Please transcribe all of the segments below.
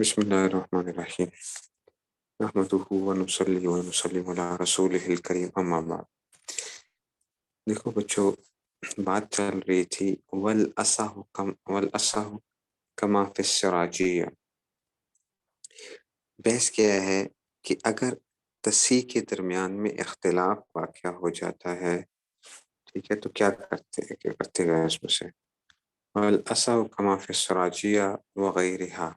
بسم اللہ الرحمن الرحیم نحمدہ ونصلی ونسلم علی رسولہ الکریم اما بعد۔ دیکھو بچوں، بات چل رہی تھی والأصح کما فی السراجیہ۔ بحث کیا ہے کہ اگر تصحیح کے درمیان میں اختلاف واقع ہو جاتا ہے، ٹھیک ہے، تو کیا کرتے گئے اس میں سے والأصح کما فی السراجیہ وغیرہا۔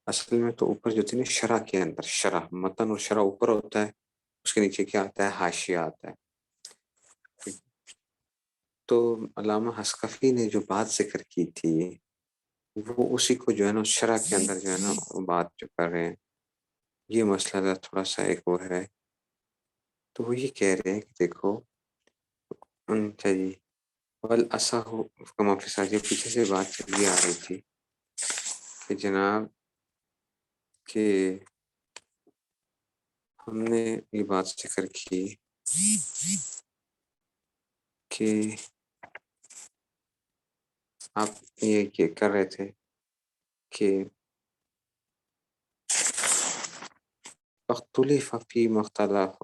اصل میں تو اوپر جو تھی نا شرح کے اندر، شرح متن اور شرح اوپر ہوتا ہے، اس کے نیچے کیا آتا ہے؟ حاشیہ آتا ہے۔ تو علامہ حسقفی نے جو بات ذکر کی تھی وہ اسی کو جو ہے نا شرح کے اندر جو ہے نا بات جو کر رہے ہیں۔ یہ مسئلہ تھوڑا سا ایک وہ ہے، تو وہ یہ کہہ رہے ہیں کہ دیکھو جی والاصح کما فی السراجیہ، پیچھے سے بات چلی آ رہی تھی کہ جناب کہ ہم نے یہ بات ذکر کی کہ آپ یہ کر رہے تھے کہ اختلف فی مختلف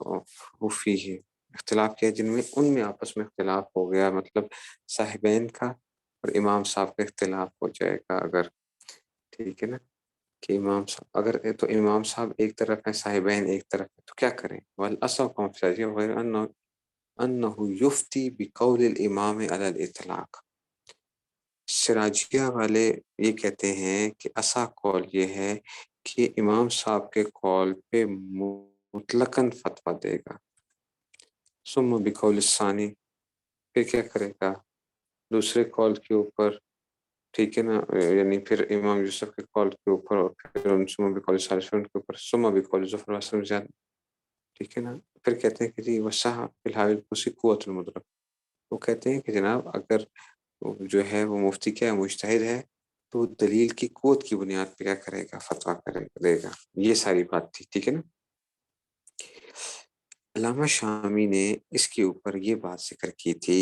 فیہ، اختلاف کیا جن میں ان میں آپس میں اختلاف ہو گیا، مطلب صاحبین کا اور امام صاحب کا اختلاف ہو جائے گا اگر، ٹھیک ہے نا، کہ امام صاحب اگر تو امام صاحب ایک طرف ہیں، صاحبین ایک طرف ہیں، تو کیا کریں؟ والاصح غیر انہ یفتی بقول الامام علی الاطلاق۔ سراجیہ والے یہ کہتے ہیں کہ اصح قول یہ ہے کہ امام صاحب کے قول پہ مطلقاً فتویٰ دے گا۔ ثم بقول الثانی، پھر کیا کرے گا؟ دوسرے قول کے اوپر، ٹھیک ہے نا، یعنی پھر امام یوسف کے قول کے اوپر، اور پھر ثم بقول الثالث کے اوپر، ثم بقول ظفر واسلم زیادہ، ٹھیک ہے نا۔ پھر کہتے ہیں کہ جی وصح فی الحال الکرسی قوت المدرک۔ وہ کہتے ہیں کہ جناب اگر جو ہے وہ مفتی کیا ہے، مجتہد ہے، تو دلیل کی قوت کی بنیاد پہ کیا کرے گا؟ فتویٰ دے گا۔ یہ ساری بات تھی، ٹھیک ہے نا۔ علامہ شامی نے اس کے اوپر یہ بات ذکر کی تھی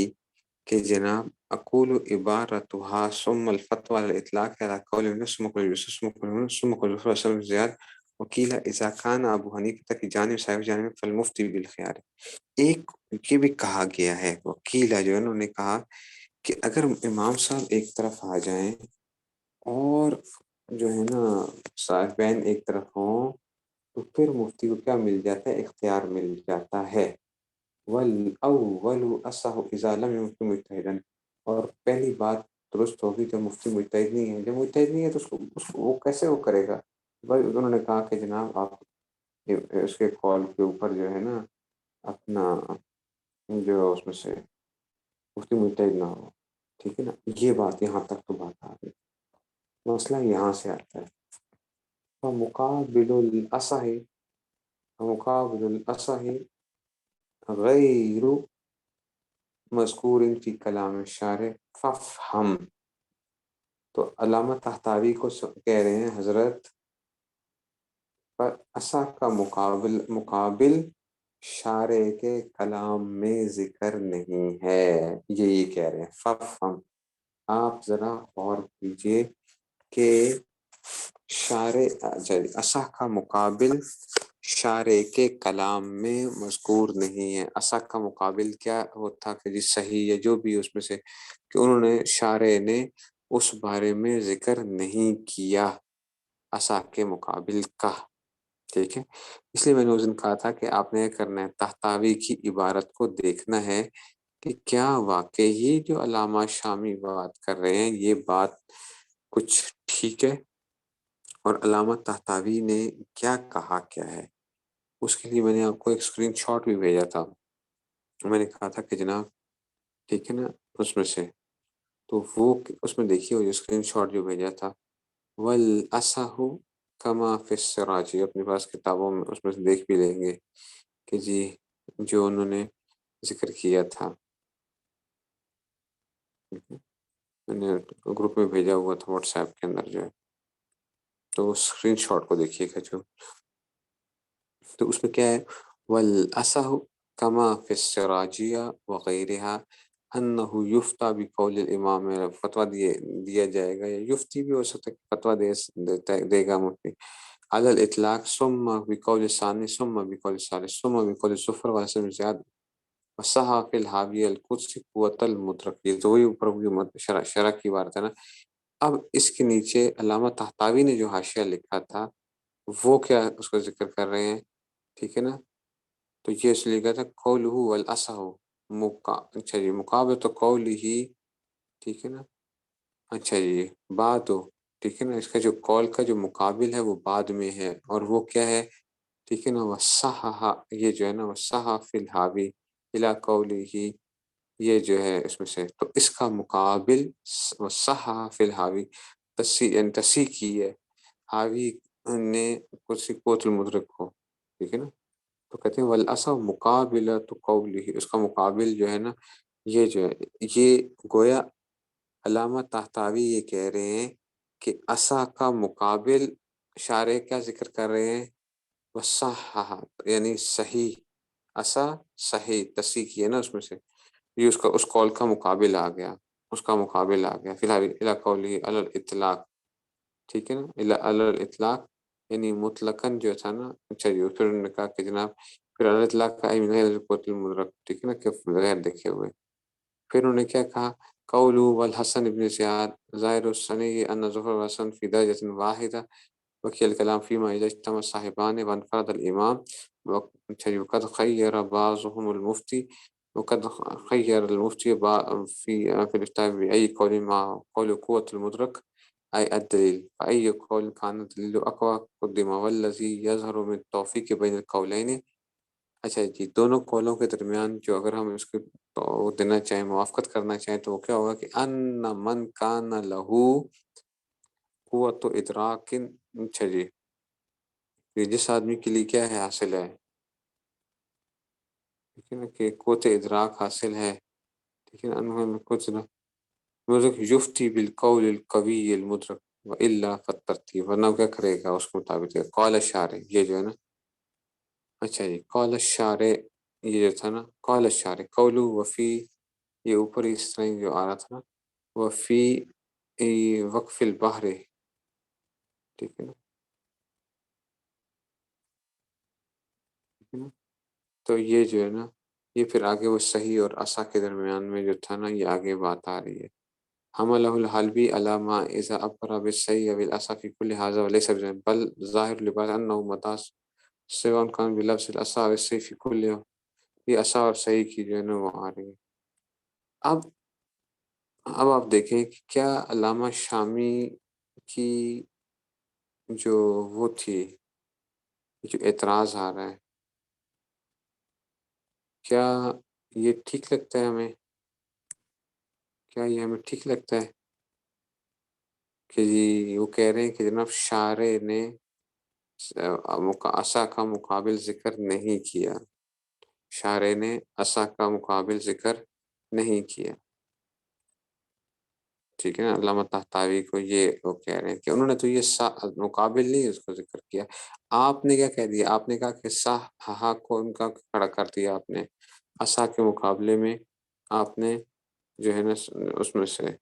کہ جناب اقول عبارتها ثم الفتوى على الاطلاق على قول ثم قول يوسف ثم قول رسول زیاد وکیل اذا كان ابو حنیفہ کی جانب صاحب جانب فالمفتی بالخيار۔ ایک یہ بھی کہا گیا ہے، وکیلا جو ہے انہوں نے کہا کہ اگر امام صاحب ایک طرف آ جائیں اور جو ہے نا صاحبین ایک طرف ہوں، تو پھر مفتی کو کیا مل جاتا ہے؟ اختیار مل جاتا ہے۔ والاول اصح اذا لم يكن مجتہدا، اور پہلی بات درست ہوگی جب مفتی مجتہد نہیں ہے۔ جب مجتہد نہیں ہے تو اس کو وہ کیسے وہ کرے گا؟ بھائی انہوں نے کہا کہ جناب آپ اس کے قول کے اوپر جو ہے نا اپنا جو اس میں سے مفتی مجتہد نہ ہو، ٹھیک ہے نا۔ یہ بات یہاں تک تو بات آ گئی، مسئلہ یہاں سے آتا ہے۔ فمقابل الاصح، مقابل الاصح غیر مذکور فی کلام الشارع فافہم۔ تو علامہ طحطاوی کو کہہ رہے ہیں حضرت پر اصح کا مقابل شارع کے کلام میں ذکر نہیں ہے، یہی کہہ رہے ہیں۔ فافہم، آپ ذرا غور کیجئے کہ شارع اصح کا مقابل شارع کے کلام میں مذکور نہیں ہے۔ اصح کا مقابل کیا وہ تھا کہ جی صحیح ہے جو بھی اس میں سے، کہ انہوں نے شارع نے اس بارے میں ذکر نہیں کیا اصح کے مقابل کا، ٹھیک ہے۔ اس لیے میں نے اس دن کہا تھا کہ آپ نے کرنا ہے طحطاوی کی عبارت کو دیکھنا ہے کہ کیا واقعی جو علامہ شامی بات کر رہے ہیں یہ بات کچھ ٹھیک ہے، اور علامہ طحطاوی نے کیا کہا کیا ہے۔ اس کے لیے میں نے آپ کو ایک اسکرین شاٹ بھی بھیجا تھا، میں نے کہا تھا کہ جناب ٹھیک ہے نا، اس میں سے تو وہ اس میں دیکھیے وہ جو اسکرین شاٹ جو بھیجا تھا، والاصح کما فی السراج، اپنے پاس کتابوں میں اس میں سے دیکھ بھی لیں گے کہ جی جو انہوں نے ذکر کیا تھا، میں نے گروپ میں بھیجا ہوا تھا واٹس ایپ کے اندر جو ہے، تو اسکرین شاٹ کو دیکھیے گا جو، تو اس میں کیا ہے، والاصح کما فی السراجیہ وغیرہ انہو یفتہ بقول الامام، فتویٰ دیا جائے گا، یا یفتی بھی ہو سکتا ہے کہ فتویٰ دے گا مفتی، علی الاطلاق ثم بقول ثانی ثم بقول ثالث ثم بقول زفر وحسن بن زیاد وصحح فی الحاوی القدس قوت المدرک، یہ تو وہی اوپر شرح کی بات ہے نا۔ اب اس کے نیچے علامہ طحطاوی نے جو حاشیہ لکھا تھا وہ کیا اس کو ذکر کر رہے ہیں، ٹھیک ہے نا؟ تو یہ اس لیے لکھا تھا قولہ والاصح، اچھا جی مقابل تو قول ہی، ٹھیک ہے نا، اچھا جی بات ہو، ٹھیک ہے نا، اس کا جو قول کا جو مقابل ہے وہ بعد میں ہے، اور وہ کیا ہے، ٹھیک ہے نا، وصحح، یہ جو ہے نا وصحح فی الحاوی الی قولہ، یہ جو ہے اس میں سے، تو اس کا مقابل وصحح فی الحاوی، یعنی تصحیح کی ہے حاوی نے کسی قوت المدرک کو، ٹھیک ہے نا، تو کہتے ہیں والاصح مقابلہ تو قولہ، اس کا مقابل جو ہے نا، یہ جو ہے، یہ گویا علامہ طحطاوی یہ کہہ رہے ہیں کہ اصح کا مقابل شارح کیا ذکر کر رہے ہیں، وصحح، یعنی صحیح، اصح صحیح تصحیح کی ہے نا اس میں سے، یہ اس کا اس قول کا مقابل آ گیا، اس کا مقابل آ گیا فی الحال الی قولہ علی الاطلاق، ٹھیک ہے نا، علی الاطلاق، یعنی مطلقاً جو تھا نا، اچھا جی پھر انہوں نے کہا کہ جناب پھر علی الاطلاق کا من غیر قوت المدرک، ٹھیک ہے نا، کہ بغیر دیکھے ہوئے، پھر انہوں نے کیا کہا قولہ والحسن ابن زیاد ظاہر الصنی ان ظفر والحسن فی درجۃ واحدہ وکی الکلام فیما اذا اجتمع صاحبان وانفرد الامام، اچھا جی وقد خیر بعضهم المفتی وقد خیر المفتی فی الافتاء بأي قول مع قول قوة المدرک أي الدلیل فأي قول كان الدلیل أقوى قدم والذی یظہر من التوفیق بین القولین، اچھا جی دونوں قولوں کے درمیان جو اگر ہم اس کو تو دینا چاہیں، موافقت کرنا چاہیں، تو وہ کیا ہوگا کہ ان من کان لہو قوت ادراک، اچھا جی کہ جس آدمی کے لیے کیا ہے حاصل ہے، ٹھیک ہے نا، کہ قوت ادراک حاصل ہے، ٹھیک ہے نا، انہوں کچھ نہ مدرک یفتی بالقول القوی المدرک والا فالترتیب، ورنہ وہ کیا کرے گا اس کے مطابق قول الشارع، یہ جو ہے نا، اچھا جی قول الشارع، یہ جو تھا نا قول الشارع قولو وفی، یہ اوپر اس طرح جو آ رہا تھا نا وفی وقف البحر، ٹھیک ہے نا، ٹھیک ہے نا، تو یہ جو ہے نا یہ پھر آگے وہ صحیح اور اصح کے درمیان میں جو تھا نا یہ آگے بات آ رہی ہے، حملہ الحلبی علامہ اذا ابرا بالصحیح او الاصح فی کل هذا وليس بل ظاہر لباس انه متاث سواء كان بلفظ الاصح او الصحیح فی کل، یہ اصح اور صحیح کی جو ہے نا وہ آ رہی ہے۔ اب آپ دیکھیں کہ کیا علامہ شامی کی جو وہ تھی، جو اعتراض آ رہا ہے، کیا یہ ٹھیک لگتا ہے ہمیں، کیا یہ ہمیں ٹھیک لگتا ہے کہ جی وہ کہہ رہے ہیں کہ جناب شارع نے اصح کا مقابل ذکر نہیں کیا، شارع نے اصح کا مقابل ذکر نہیں کیا، ٹھیک ہے نا، علامہ طحطاوی کو یہ وہ کہہ رہے ہیں کہ انہوں نے تو یہ مقابل نہیں اس کو ذکر کیا، آپ نے کیا کہہ دیا، آپ نے کہا کہ صح کو ان کا کھڑا کر دیا آپ نے، اصح کے مقابلے میں آپ نے جو ہے نا اس میں سے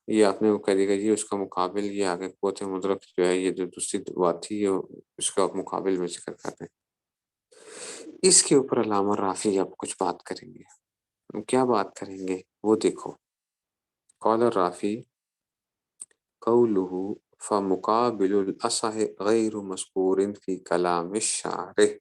یہ آپ نے وہ کہہ دیا جی اس کا مقابل یہ آگے قوت مدرک جو ہے، یہ جو دوسری بات تھی یہ اس کا مقابل میں ذکر کر رہے ہیں، اس کے اوپر علامہ رافعی اب کچھ بات کریں گے، کیا بات کریں گے وہ دیکھو، قال الرافعی قوله فمقابل الاصح غیر مذکور فی کلام الشارح،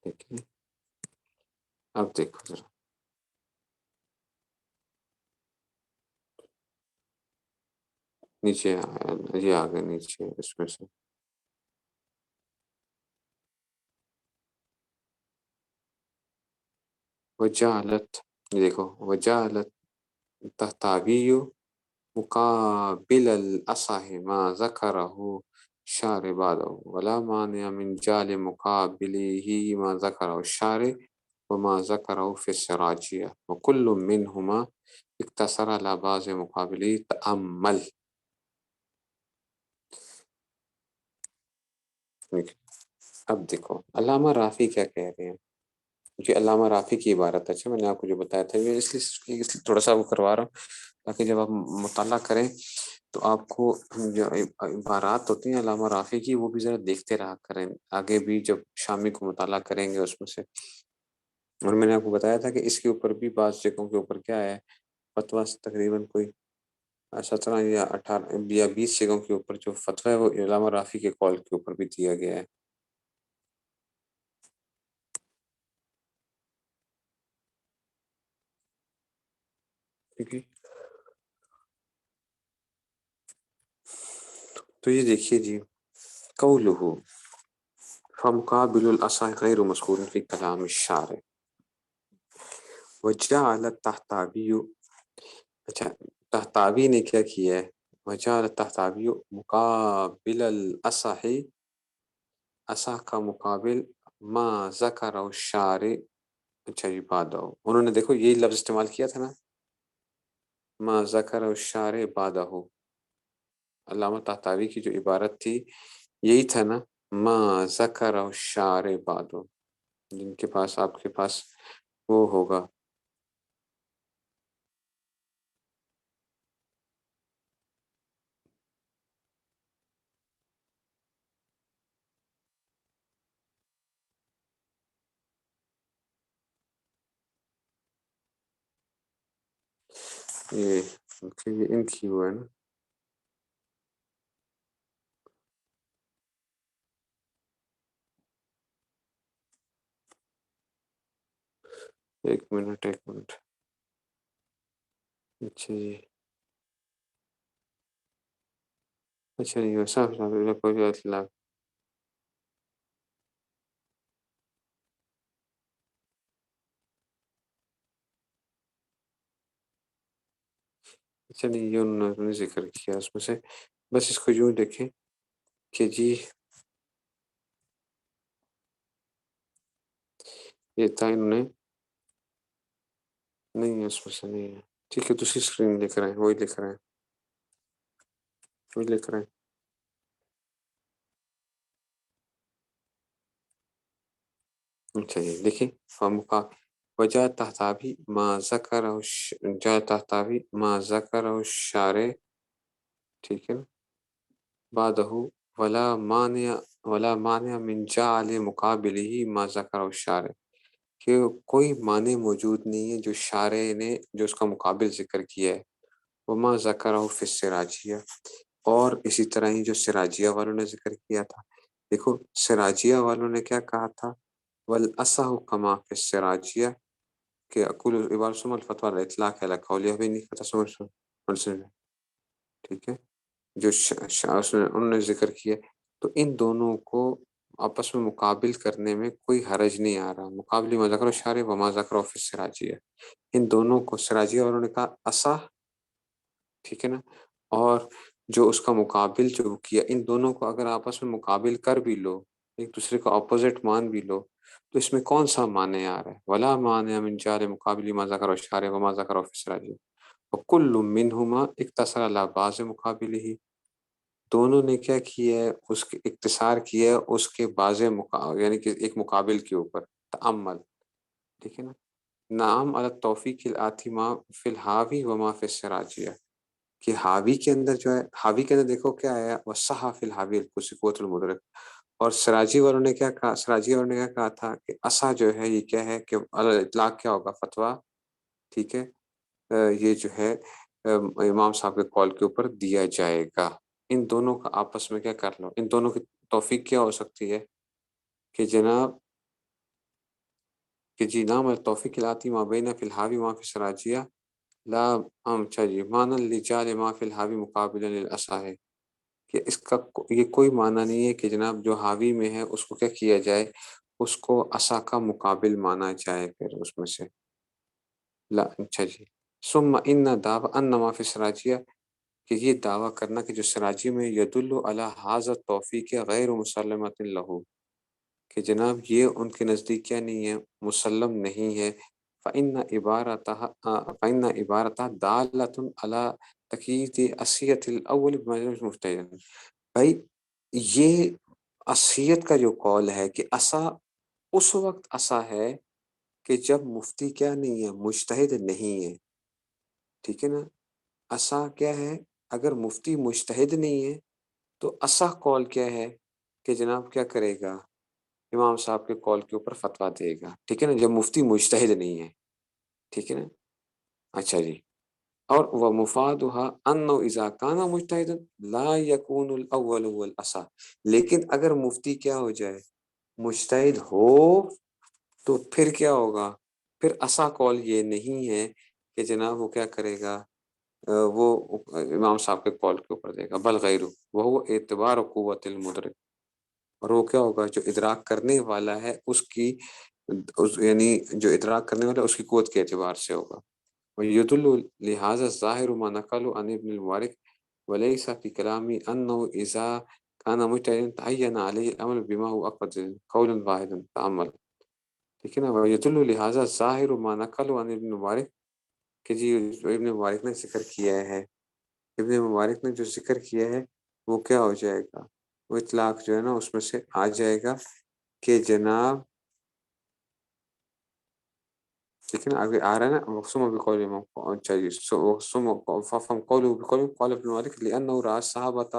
ٹھیک ہے، اب دیکھو ذرا نیچے یہ آگے نیچے اس میں سے وجالت، یہ دیکھو وجالت تحتاوی مقابل الأصح ما ذكره الشارع بعده ولا مانع من جعل مقابله ما ذكره الشارع وما ذكره في السراجية وكل منهما اقتصر على بعض مقابله تأمل. اب دیکھو علامہ رافی کیا کہہ رہے ہیں. جی علامہ رافی کی عبارت. اچھا میں نے آپ کو جو بتایا تھا یہ اس لیے تھوڑا سا وہ کروا رہا ہوں تاکہ جب آپ مطالعہ کریں تو آپ کو جو عبارات ہوتی ہیں علامہ رافی کی وہ بھی ذرا دیکھتے رہا کریں آگے بھی جب شامی کو مطالعہ کریں گے اس میں سے. اور میں نے آپ کو بتایا تھا کہ اس کے اوپر بھی بعض جگہوں کے اوپر کیا ہے فتویٰ تقریباً کوئی 17 یا 18 یا 20 جگہوں کے اوپر جو فتویٰ ہے وہ علامہ رافی کے قول کے اوپر بھی دیا گیا ہے. ٹھیک ہے تو یہ دیکھیے جی قولہ فمقابل الاصح غیر مذکور فی کلام الشارع وجعل التحتابی. اچھا تحتابی نے کیا کیا ہے وجعل التحتابی مقابل الاصح اصح کا مقابل ما ذکر الشارع. اچھا جی بعدہ انہوں نے دیکھو یہی لفظ استعمال کیا تھا نا ما ذکر الشارع بعدہ. علامہ طحطاوی کی جو عبارت تھی یہی تھا نا ما ذکر الشارع بعدہ. جن کے پاس آپ کے پاس وہ ہوگا یہ ان کی وہ ہے نا ایک منٹ. اچھا جی اچھا جی ویسا کوئی اطلاع. اچھا نہیں یہ انہوں نے ذکر کیا اس میں سے بس اس کو یوں دیکھیں کہ جی یہ تھا انہوں نے نہیں ہے اس میں سے نہیں ہے. ٹھیک ہے دوسری اسکرین لکھ رہے ہیں وہی لکھ رہے ہیں وہی لکھ رہے ہیں. اچھا جی دیکھیں ہم کا وجہ تحتابی ما ذکر جا تحتابی ما ذکر الشارع. ٹھیک ہے نا بعدہ ولا مانع من جعل مقابلہ ما ذکر الشارع کہ کوئی معنی موجود نہیں ہے جو شارع نے جو اس کا مقابل ذکر کیا ہے وما ذکرہ فی السراجیہ اور اسی طرح ہی جو سراجیہ والوں نے ذکر کیا تھا. دیکھو سراجیہ والوں نے کیا کہا تھا والاصح کما فی السراجیہ کہ اقول عبارت سم الفتوى الاطلاق ہے قولیہ بھی نہیں پتہ سمجھ. ٹھیک ہے جو انہوں نے ذکر کیا تو ان دونوں کو آپس میں مقابل کرنے میں کوئی حرج نہیں آ رہا. مقابلی ما ذکر الشارع وما ذکر فی السراجیہ ان دونوں کو سراجیہ والوں نے کہا اصح. ٹھیک ہے نا اور جو اس کا مقابل جو کیا ان دونوں کو اگر آپس میں مقابل کر بھی لو ایک دوسرے کا اپوزٹ مان بھی لو تو اس میں کون سا معنی آ رہا ہے ولا مانع من جعل مقابلی ما ذکر الشارع وما ذکر فی السراجیہ وکل منہما اقتصر علی بعض مقابلہ. دونوں نے کیا کیا ہے اس کے اختصار کیا ہے اس کے بعض یعنی کہ ایک مقابل کے اوپر تأمل. ٹھیک ہے نا نعم علی التوفیق الآتی ما فی الحاوی وما فی السراجیہ کہ حاوی کے اندر جو ہے حاوی کے اندر دیکھو کیا ہے وصح فی الحاوی القوت المدرک. اور سراجی والوں نے کیا کہا سراجی والوں نے کیا کہا تھا کہ اصح جو ہے یہ کیا ہے کہ اطلاق کیا ہوگا فتویٰ. ٹھیک ہے یہ جو ہے امام صاحب کے قول کے اوپر دیا جائے گا. ان دونوں کا آپس میں کیا کر لو ان دونوں کی توفیق کیا ہو سکتی ہے کہ جناب کہ جی نام توفیق الآتی ما بین فی الحاوی ما فی السراجیہ لا اچھا جی معنی لجعل ما فی الحاوی مقابلا للاصح ہے کہ اس کا یہ کوئی معنی نہیں ہے کہ جناب جو حاوی میں ہے اس کو کیا کیا جائے اس کو اصح کا مقابل مانا جائے پھر اس میں سے لا. اچھا جی ثم ان دعوی ان ما فی السراجیہ کہ یہ دعویٰ کرنا کہ جو سراجی میں یدل علی ھذا توفیق غیر مسلمۃ لہ، کہ جناب یہ ان کے نزدیک کیا نہیں ہے، مسلم نہیں ہے، فإن عبارتہ دالۃ علی تقیید اصیت الاول مجتہدا، بھائی یہ اصیت کا جو قول ہے کہ عصا اس وقت عصا ہے کہ جب مفتی کیا نہیں ہے، مجتہد نہیں ہے، ٹھیک ہے نا۔ عصا کیا ہے، اگر مفتی مجتہد نہیں ہے تو اصح قول کیا ہے کہ جناب کیا کرے گا، امام صاحب کے قول کے اوپر فتویٰ دے گا، ٹھیک ہے نا، جب مفتی مجتہد نہیں ہے، ٹھیک ہے نا۔ اچھا جی، اور ومفادها انه اذا كان مجتهدا لا يكون الاول هو الاصح، لیکن اگر مفتی کیا ہو جائے، مجتہد ہو، تو پھر کیا ہوگا، پھر اصح قول یہ نہیں ہے کہ جناب وہ کیا کرے گا، وہ امام صاحب کے قول کے اوپر دے گا، بل غیر وہ اعتبار قوت المدرک، اور وہ کیا ہوگا، جو ادراک کرنے والا ہے اس کی یعنی جو ادراک کرنے والا ہے اس کی قوت کے اعتبار سے ہوگا۔ وَيُدُلُّ لِهَذَا الظَّاهِرُ مَا نَقَلُ عَنِ ابْنِ الْمُبَارَكِ وَلَيْسَ فِي كَلَامِهِ أَنَّهُ إِذَا كَانَ مُجْتَهِدًا تَعَيَّنَ عَلَيْهِ الْأَمَلُ بِمَا هُوَ أَقْوَى قَوْلًا وَاحِدًا تَأَمَّلْ، ٹھیک ہے نا۔ وَيُدُلُّ لِهَذَا الظَّاهِرُ مَا نَقَلُ عَنِ ابْنِ الْمُبَارَكِ، کہ جی ابن مبارک نے ذکر کیا ہے، ابن مبارک نے جو ذکر کیا ہے وہ کیا ہو جائے گا، وہ اطلاق جو ہے نا اس میں سے آ جائے گا کہ جناب، ٹھیک ہے نا، آگے آ رہا ہے نا، وَقْسُمَ بِقَوْلِ امام، چاہیے فَفْهَمْ قَوْلُهُ بِقَوْلِ قَالَ ابن مبارک لِأَنَّهُ رَأَى الصَّحَابَةَ،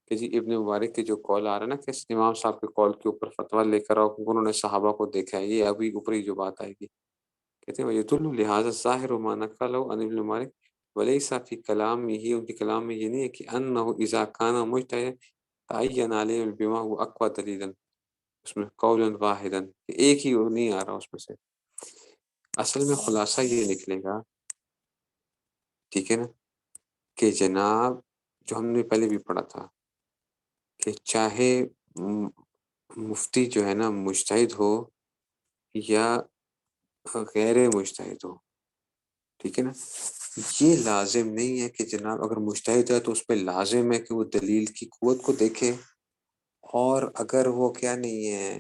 کہ جی ابن مبارک کے جو قول آ رہا ہے نا کہ امام صاحب کے قول کے اوپر فتویٰ لے کر آؤ، انہوں نے صحابہ کو دیکھا ہے، یہ ابھی اوپری جو بات آئے گی، کہتے ہیں وَيَدُلُّ لِهَذَا الظَّاهِرُ مَا نَقَلَهُ عَنِ ابن مبارک وَلَيْسَ فِي كَلَامِهِ، ان کے کلام میں یہ نہیں ہے کہ أَنَّهُ إِذَا كَانَ مُجْتَهِدًا تَعَيَّنَ عَلَيْهِ بِمَا هُوَ أَقْوَى دَلِيلًا، اس میں قولا واحدا، کہ ایک ہی نہیں آ رہا اس میں سے۔ اصل میں خلاصہ یہ نکلے گا، ٹھیک ہے نا، کہ جناب جو ہم نے پہلے بھی پڑھا تھا کہ چاہے مفتی جو ہے نا مجتہد ہو یا غیر مجتہد ہو، ٹھیک ہے نا، یہ لازم نہیں ہے کہ جناب اگر مجتہد ہے تو اس پہ لازم ہے کہ وہ دلیل کی قوت کو دیکھے، اور اگر وہ کیا نہیں ہے،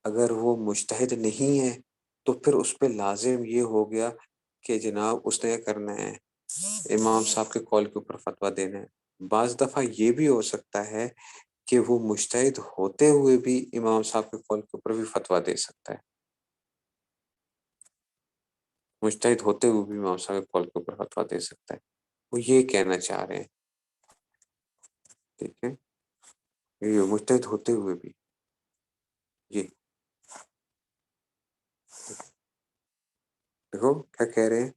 اگر وہ مجتہد نہیں ہے تو پھر اس پہ لازم یہ ہو گیا کہ جناب اس نے کرنا ہے، امام صاحب کے قول کے اوپر فتویٰ دینا ہے۔ بعض دفعہ یہ بھی ہو سکتا ہے کہ وہ مجتہد ہوتے ہوئے بھی امام صاحب کے قول کے اوپر بھی فتویٰ دے سکتا ہے، مجتہد ہوتے ہوئے بھی امام صاحب کے قول کے اوپر فتویٰ دے سکتا ہے، وہ یہ کہنا چاہ رہے ہیں، ٹھیک ہے، یہ مجتہد ہوتے ہوئے بھی، یہ دیکھو کیا کہہ رہے ہیں،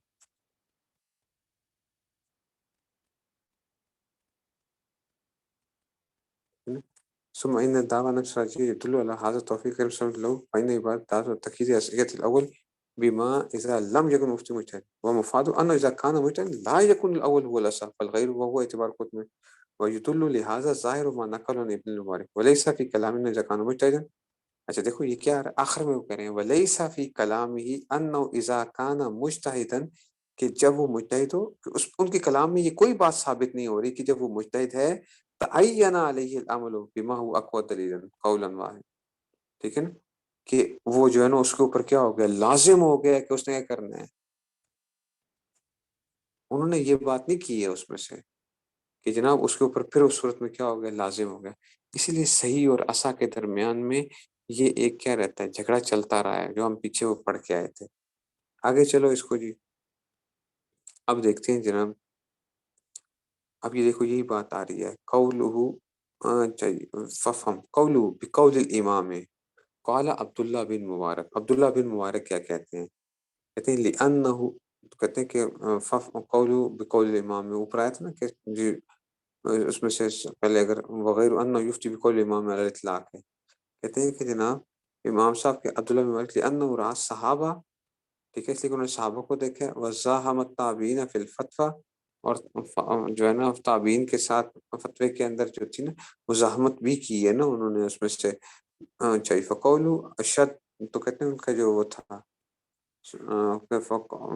ثم إن الدعوة نفسها يدل على هذا التوفيق غير مسلم له، فإن عبارة دعوة تكييد أسئلة الأول بما إذا لم يكن مفتي مجتهد، ومفاده أنه إذا كان مجتهد لا يكون الأول هو الأصح فالغير وهو اعتبار قدمه، ويدل لهذا الظاهر ما نقل عن ابن المبارك وليس في كلامنا إذا كان مجتهدا۔ اچھا دیکھو یہ کیا آخر میں وہ کہہ رہے ہیں وَلَيْسَ فِي كَلَامِهِ أَنَّهُ إِذَا كَانَ مُجْتَهِدًا، کہ جب وہ مجتہد ہو، کہ ان کے کلام میں یہ کوئی بات ثابت نہیں ہو رہی کہ جب وہ مجتہد ہے تَعَيَّنَ عَلَيْهِ الْعَمَلُ بِمَا هُوَ أَقْوَى دَلِيلًا قَوْلًا واحد، ٹھیک ہے نا، کہ وہ جو ہے نا اس کے اوپر کیا ہو گیا، لازم ہو گیا کہ اس نے کیا کرنا ہے، انہوں نے یہ بات نہیں کی ہے اس میں سے کہ جناب اس کے اوپر پھر اس صورت میں کیا ہو گیا، لازم ہو گیا۔ اسی لیے صحیح اور عصا کے درمیان میں یہ ایک کیا رہتا ہے، جھگڑا چلتا رہا ہے، جو ہم پیچھے وہ پڑھ کے آئے تھے۔ آگے چلو اس کو جی، اب دیکھتے ہیں جناب، اب یہ دیکھو یہی بات آ رہی ہے، قولہ، چاہیے ففہم قولہ بقول الامام، قال عبداللہ بن مبارک، عبداللہ بن مبارک کیا کہتے ہیں، کہتے ہیں لأنہ، تو کہتے ہیں کہ قولہ بقول الامام میں اوپر آیا تھا نا کہ جی اس میں سے پہلے اگر وغیر انہ یفتی بقول الامام علی الاطلاق ہے، کہتے ہیں کہ جناب امام صاحب کے عبداللہ بن مبارک لأنہ رأى صحابہ، ٹھیک ہے، اس لیے کہ انہوں نے صحابہ کو دیکھا، وزاحم التابعین فی الفتویٰ، اور جو ہے نا تابعین کے ساتھ فتوے کے اندر جو تھی نا مزاحمت بھی کی ہے نا انہوں نے اس میں سے، چاہیے فقول اشد، تو کہتے ہیں ان کا جو وہ تھا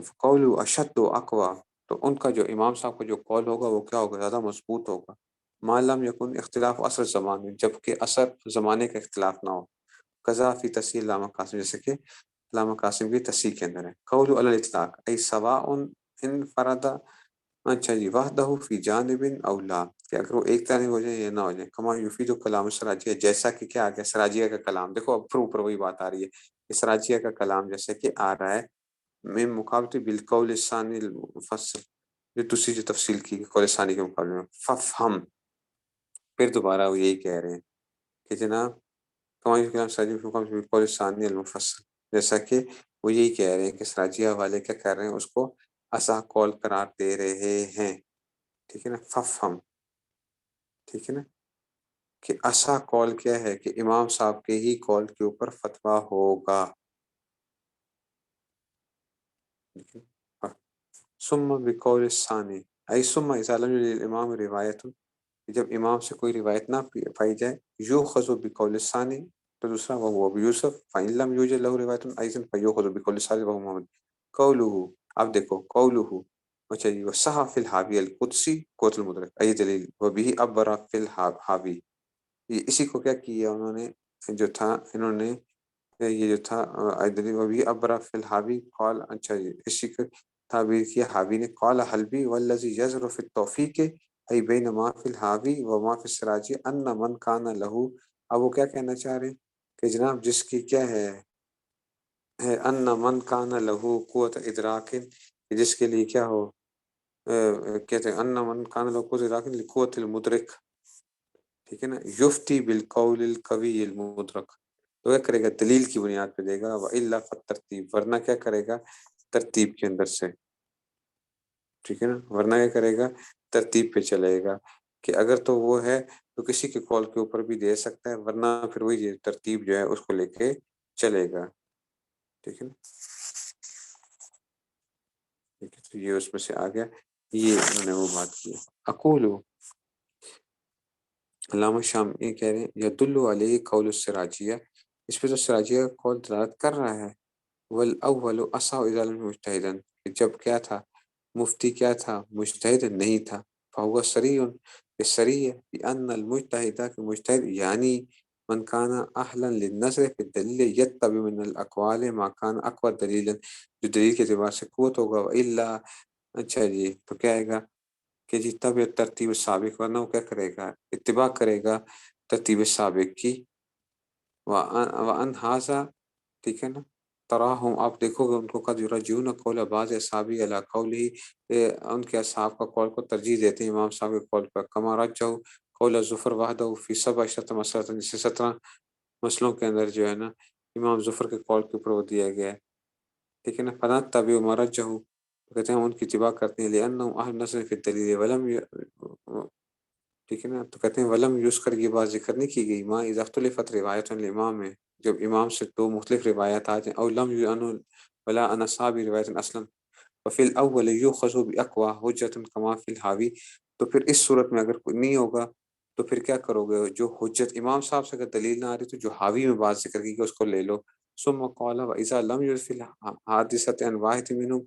فقول اشد و اقوا، تو ان کا جو امام صاحب کا جو قول ہوگا وہ کیا ہوگا؟ زیادہ مضبوط ہوگا. معلوم یکن اختلاف اثر زمان، جبکہ اثر زمانے کا اختلاف نہ ہو. قضا فی تصحیح علامہ قاسم، جیسے کہ علامہ قاسم کی تصحیح کے اندر ہے. قول علی الاطلاق ای سواء ان فرد، اچھا جی، وحدہ فی جانب او لا، کہ اگر وہ ایک طرح ہو جائے یا نہ ہو جائے. کما یفید کلام سراجیہ، جیسا کہ کیا آ گیا سراجیہ کا کلام. دیکھو اب پھر اوپر وہی بات آ رہی ہے کہ سراجیہ کا کلام جیسے کہ آ رہا ہے من مقابلت بالقول الثانی المفصل، جو دوسری جو تفصیل کی قول ثانی کے مقابلے میں. ففہم، پھر دوبارہ وہ یہی کہہ رہے ہیں کہ جناب کمائی کلام سراجی کے مقابلے میں قول ثانی المفصل، جیسا کہ وہ یہی کہہ رہے ہیں کہ سراجیہ والے کیا کر رہے ہیں، اس کو اصح قول قرار دے رہے ہیں. ٹھیک ہے نا، ففہم، ٹھیک ہے نا، کہ اصح قول کیا ہے کہ امام صاحب کے ہی قول کے اوپر فتویٰ ہوگا. ثم بقول الثانی ای ثم اذا لم یجد الامام روایت، جب امام سے کوئی روایت نہ پائی جائے، یؤخذ بقول الثانی، تو دوسرا وہ ابو یوسف، فإن لم یوجد له روایت ایضا فیؤخذ بقول الثالث وهو محمد. قولہ، اب دیکھو قولہ، اچھا جی، وصح فی الحاوی القدسی قوت المدرک ای دلیل وبہ ابرا فی الحاوی. یہ اسی کو کیا کیا انہوں نے، جو تھا انہوں نے یہ جو تھا دلیل وبہ ابرا فی الحاوی قال، اچھا جی، اسی کو تعبیر کیا حاوی نے. قال حلبی والذی یظہر فی التوفیق ای بین ما فی الحاوی و ما فی السراجی ان من کان لہو. اب وہ کیا کہنا چاہ رہے ہیں کہ جناب جس کی کیا ہے ان من کان لہو قوت ادراک، جس کے لیے کیا ہو، کہتے ہیں ان من کان لہو قوت ادراک لقوت المدرک. ٹھیک ہے نا، یفتی بالقول القوی المدرک، تو کیا کرے گا دلیل کی بنیاد پہ دے گا. وَإِلَّا فَالتَّرْتِيبُ، ورنہ کیا کرے گا ترتیب کے اندر سے. ٹھیک ہے نا، ورنہ کیا کرے گا ترتیب پہ چلے گا، کہ اگر تو وہ ہے تو کسی کے قول کے اوپر بھی دے سکتا ہے، ورنہ پھر وہی ترتیب جو ہے اس کو لے کے چلے گا. ٹھیک ہے نا، ٹھیک ہے، تو یہ اس میں سے آ گیا، یہ انہوں نے وہ بات کی. اقول، علامہ شام یہ کہہ رہے ہیں یدل علیہ قول السراجیہ، اس پہ تو سراجیہ کا قول دلالت کر رہا ہے. والاول اصح اذا لم مجتہدا، جب کیا تھا مفتی کیا تھا مجتہد نہیں تھا. فهو صریح، یہ صریح ہے بان المجتہد، کہ مجتہد یعنی من کان اہلا للنظر فی الدلیل یتبع من الاقوال ما کان اقوى دلیلا، جو دلیل کے اعتبار سے قوت ہوگا. والا، اچھا جی، تو کیا آئے گا کہ جی تب ترتیب سابق، ورنہ وہ کیا کرے گا اتباع کرے گا ترتیب سابق کی. وان ھذا، ٹھیک ہے نا، تراہم، آپ دیکھو گے ان کو قد یرجعون قول بعض اصحابہ علی قولہ، ان کے اصحاب کا قول کو ترجیح دیتے ہیں امام صاحب کے قول پر. کما رجحوا قول ظفر وحدہ فی 17 مسئلہ، جسے 17 مسئلوں کے اندر جو ہے نا امام ظفر کے قول کے اوپر وہ دیا گیا ہے. ٹھیک ہے نا، فنتبع ما رجحوا، کہتے ہیں ان کی اتباع کرتے ہیں. لأنهم اہل نظر فی الدلیل ولم، ٹھیک ہے نا، تو کہتے ہیں ولم یذکر، یہ بات ذکر نہیں کی گئی ما اذا اختلفت روایت الامام میں، جب امام سے دو مختلف روایات آ جائیں. او لم یعنوا ولا ان اصحاب روایت اصلا، وفی الاول یؤخذ باقوى حجۃ کما فی الحاوی. تو پھر اس صورت میں اگر کوئی نہیں ہوگا تو پھر کیا کرو گے، جو حجت امام صاحب سے اگر دلیل نہ آ رہی تو جو حاوی میں بات ذکر کی کہ اس کو لے لو. ثم قال واذا لم یرد فی الحادثۃ عن واحد منهم،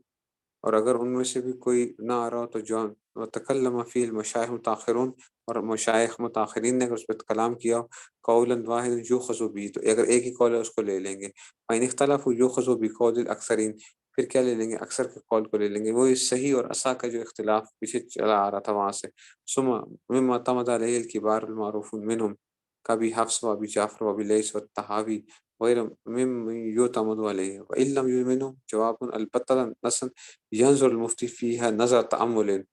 اور اگر ان میں سے بھی کوئی نہ آ رہا ہو تو جو تکلم فی المشایخ متاخرون، اور مشایخ متاخرین نے اگر اس پہ کلام کیا ہو، قولا واحد یؤخذ به، تو اگر ایک ہی قول ہے اس کو لے لیں گے. فإن اختلفوا یؤخذ بقول الاکثرین، پھر کیا لے لیں گے اکثر کے قول کو لے لیں گے. وہی صحیح اور اصح کا جو اختلاف پیچھے چلا آ رہا تھا وہاں سے. ثم مما اعتمد علیہ الکبار المعروفون منهم کبھی حفص و ابی جعفر و ابی لیث و الطحاوی غیر ممن یعتمد علیہ. وان لم یؤمنوا جواب البتہ نصا ينظر المفتی فيها نظر تأمل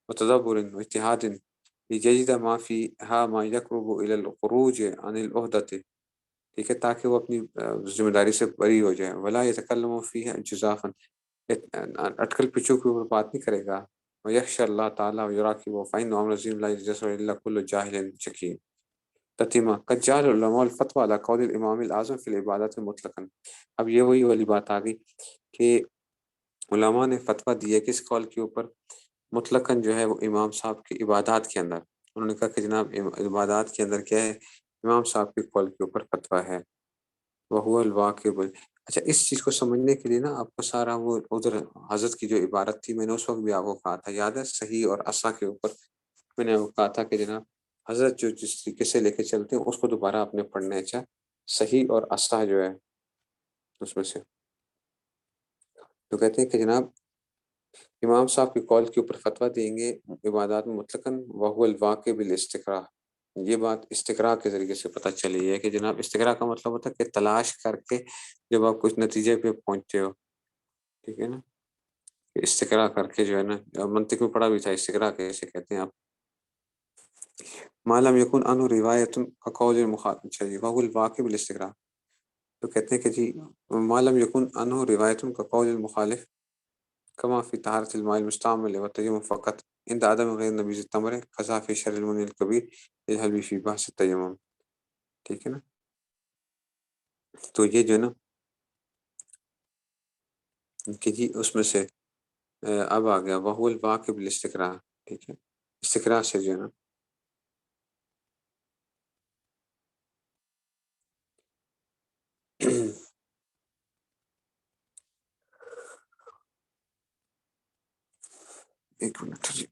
وتدبر واجتهاد ليجد ما فيها ما يقرب الى الخروج عن العہدۃ، ٹھیک ہے، تاکہ وہ اپنی ذمہ داری سے بری ہو جائے. ولا يتكلم فيها جزافا، اٹکل پچھو کے اوپر بات نہیں کرے گا. ويخشى الله تعالی ويراقبه فإنه أمر عظيم لا يجسر إلا كل جاهل شكيم. تتیمہ قد جعل العلماء الفتوى على قول الامام الاعظم في العبادات مطلقا. اب یہ وہی والی بات آ گئی کہ علماء نے فتویٰ دیا کس قول کے اوپر، مطلقاً جو ہے وہ امام صاحب کی عبادات کے اندر. انہوں نے کہا کہ جناب عبادات کے اندر کیا ہے، امام صاحب کے قول کے اوپر فتویٰ ہے. وہو الواقع، اچھا اس چیز کو سمجھنے کے لیے نا آپ کو سارا وہ ادھر حضرت کی جو عبارت تھی میں نے اس وقت بھی آپ کو کہا تھا، یاد ہے؟ صحیح اور اصح کے اوپر میں نے آپ کو کہا تھا کہ جناب حضرت جو جس طریقے سے لے کے چلتے ہیں اس کو دوبارہ آپ نے پڑھنا ہے۔ اچھا صحیح اور اصح جو ہے اس میں سے تو کہتے ہیں کہ جناب امام صاحب کے قول کے اوپر فتویٰ دیں گے عبادات میں مطلقاً وہو الواقع بالاستقراء۔ یہ بات استقراء کے ذریعے سے پتہ چلی ہے کہ جناب استقراء کا مطلب ہوتا ہے کہ تلاش کر کے جب آپ کچھ نتیجے پہ پہنچتے ہو، ٹھیک ہے نا، استقراء کر کے جو ہے نا، منطق میں پڑھا بھی تھا استقراء کیسے کہتے ہیں آپ، معلوم یکن عنہ روایت کا قول المخالف، اچھا جی وہو الواقع بالاستقراء، تو کہتے ہیں کہ جی معلوم یکن عنہ روایت کا قول المخالف کما فی طہارت الماء المستعمل والتیمم فقط عند عدم غیر نبیذ التمر قضا فی شر المنی الکبیر للحلبی فی بحث التیمم، ٹھیک ہے نا، تو یہ جو ہے نا کہ جی اس میں سے اب آ گیا وہو الواقع بالاستقراء، ٹھیک ہے، استقراء سے جو ہے نا ایک منٹ جی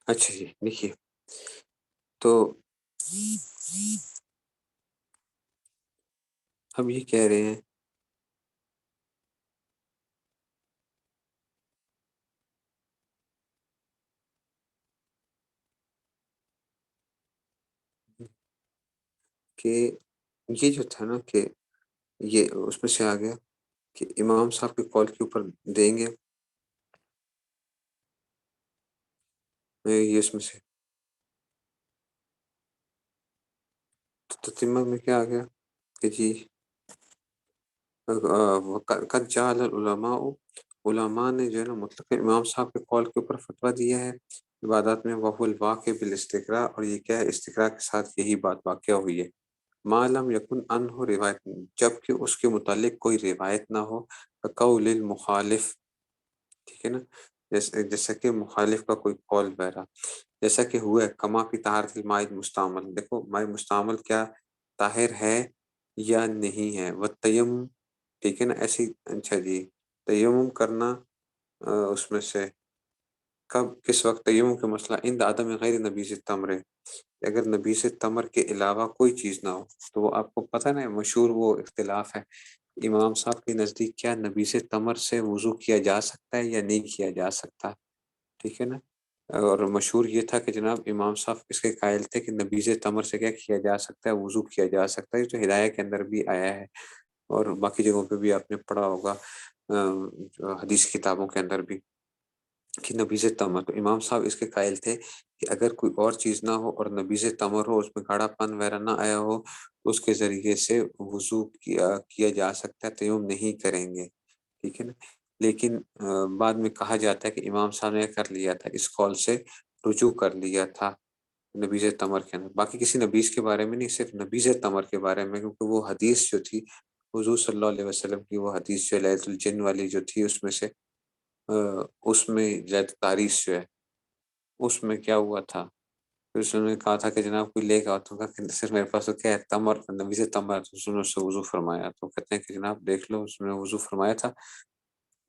اچھا جی دیکھیے، تو اب یہ کہہ رہے ہیں کہ یہ جو تھا نا کہ یہ اس میں سے آ گیا کہ امام صاحب کے قول کے اوپر دیں گے، یہ اس میں سے تتمہ میں کیا آ گیا کہ جی قد جعل العلماء، علماء نے جو ہے نا مطلق امام صاحب کے قول کے اوپر فتویٰ دیا ہے عبادات میں وہو الواقع بالاستقراء، اور یہ کیا ہے استقراء کے ساتھ یہی بات واقع ہوئی ہے، ما لم یکن عنہ روایت، جبکہ اس کے متعلق کوئی روایت نہ ہو، قول المخالف، ٹھیک ہے نا، جیسا کہ مخالف کا کوئی قول بہرا، جیسا کہ ہوا ہے کما فی طہارت الماء المستعمل، دیکھو ماء مستعمل کیا طاہر ہے یا نہیں ہے، والتیمم، ٹھیک ہے نا، ایسی، اچھا جی تیمم کرنا اس میں سے کب کس وقت تیمم کا مسئلہ عند عدم غیر نبیذ التمر، اگر نبیذ تمر کے علاوہ کوئی چیز نہ ہو، تو وہ آپ کو پتہ نا مشہور وہ اختلاف ہے امام صاحب کے نزدیک کیا نبیذ تمر سے وضو کیا جا سکتا ہے یا نہیں کیا جا سکتا، ٹھیک ہے نا، اور مشہور یہ تھا کہ جناب امام صاحب اس کے قائل تھے کہ نبیذ تمر سے کیا کیا جا سکتا ہے، وضو کیا جا سکتا ہے، جو ہدایہ کے اندر بھی آیا ہے اور باقی جگہوں پہ بھی آپ نے پڑھا ہوگا حدیث کتابوں کے اندر بھی کہ نبیذ تمر، تو امام صاحب اس کے قائل تھے کہ اگر کوئی اور چیز نہ ہو اور نبیذ تمر ہو، اس میں گاڑھا پن وغیرہ نہ آیا ہو، تو اس کے ذریعے سے وضو کیا جا سکتا ہے، تیمم نہیں کریں گے، ٹھیک ہے نا، لیکن بعد میں کہا جاتا ہے کہ امام صاحب نے کر لیا تھا، اس قول سے رجوع کر لیا تھا نبیذ تمر کے اندر، باقی کسی نبیذ کے بارے میں نہیں، صرف نبیذ تمر کے بارے میں، کیونکہ وہ حدیث جو تھی حضور صلی اللہ علیہ وسلم کی، وہ حدیث جو ليلۃ الجن والی جو تھی، اس میں سے اس میں ليلۃ التعریس جو ہے اس میں کیا ہوا تھا، پھر اس نے کہا تھا کہ جناب کوئی لے گا تو کہ صرف میرے پاس تو کیا ہے تمر، نبیذ تمر، تو اس نے اس سے وضو فرمایا، تو کہتے ہیں کہ جناب دیکھ لو اس نے وضو فرمایا تھا،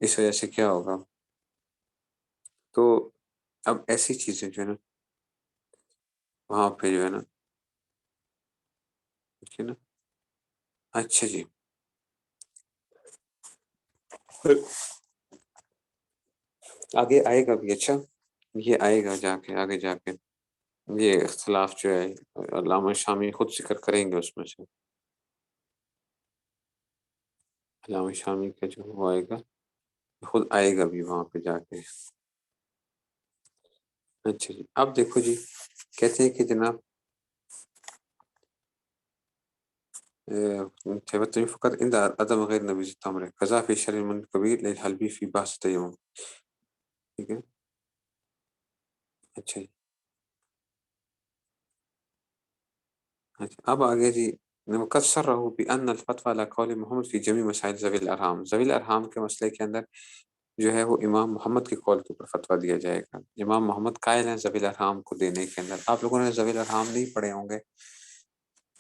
اس وجہ سے کیا ہوگا، تو اب ایسی چیزیں جو ہے نا وہاں پہ جو ہے نا، ٹھیک ہے نا، اچھا جی پھر آگے آئے گا بھی، اچھا یہ آئے گا جا کے آگے جا کے، یہ اختلاف جو ہے علامہ شامی خود ذکر کریں گے اس میں سے، علامہ شامی کا جو وہ آئے گا خود آئے گا بھی وہاں پہ جا کے، اچھا جی اب دیکھو جی کہتے ہیں کہ جناب فقط عند عدم غیر نبیذ التمر قضا فی شر من کبیر للحلبی فی بحث تیمم، ٹھیک ہے، اچھا جی اچھا اب آگے جی وقد صرحوا بأن الفتوى على قول محمد في جميع مسائل ذوي الارحام، ذوی الارحام کے مسئلے کے اندر جو ہے وہ امام محمد کے قول کے اوپر فتویٰ دیا جائے گا۔ امام محمد قائل ہیں ذوی الارحام کو دینے کے اندر۔ آپ لوگوں نے ذوی الارحام نہیں پڑھے ہوں گے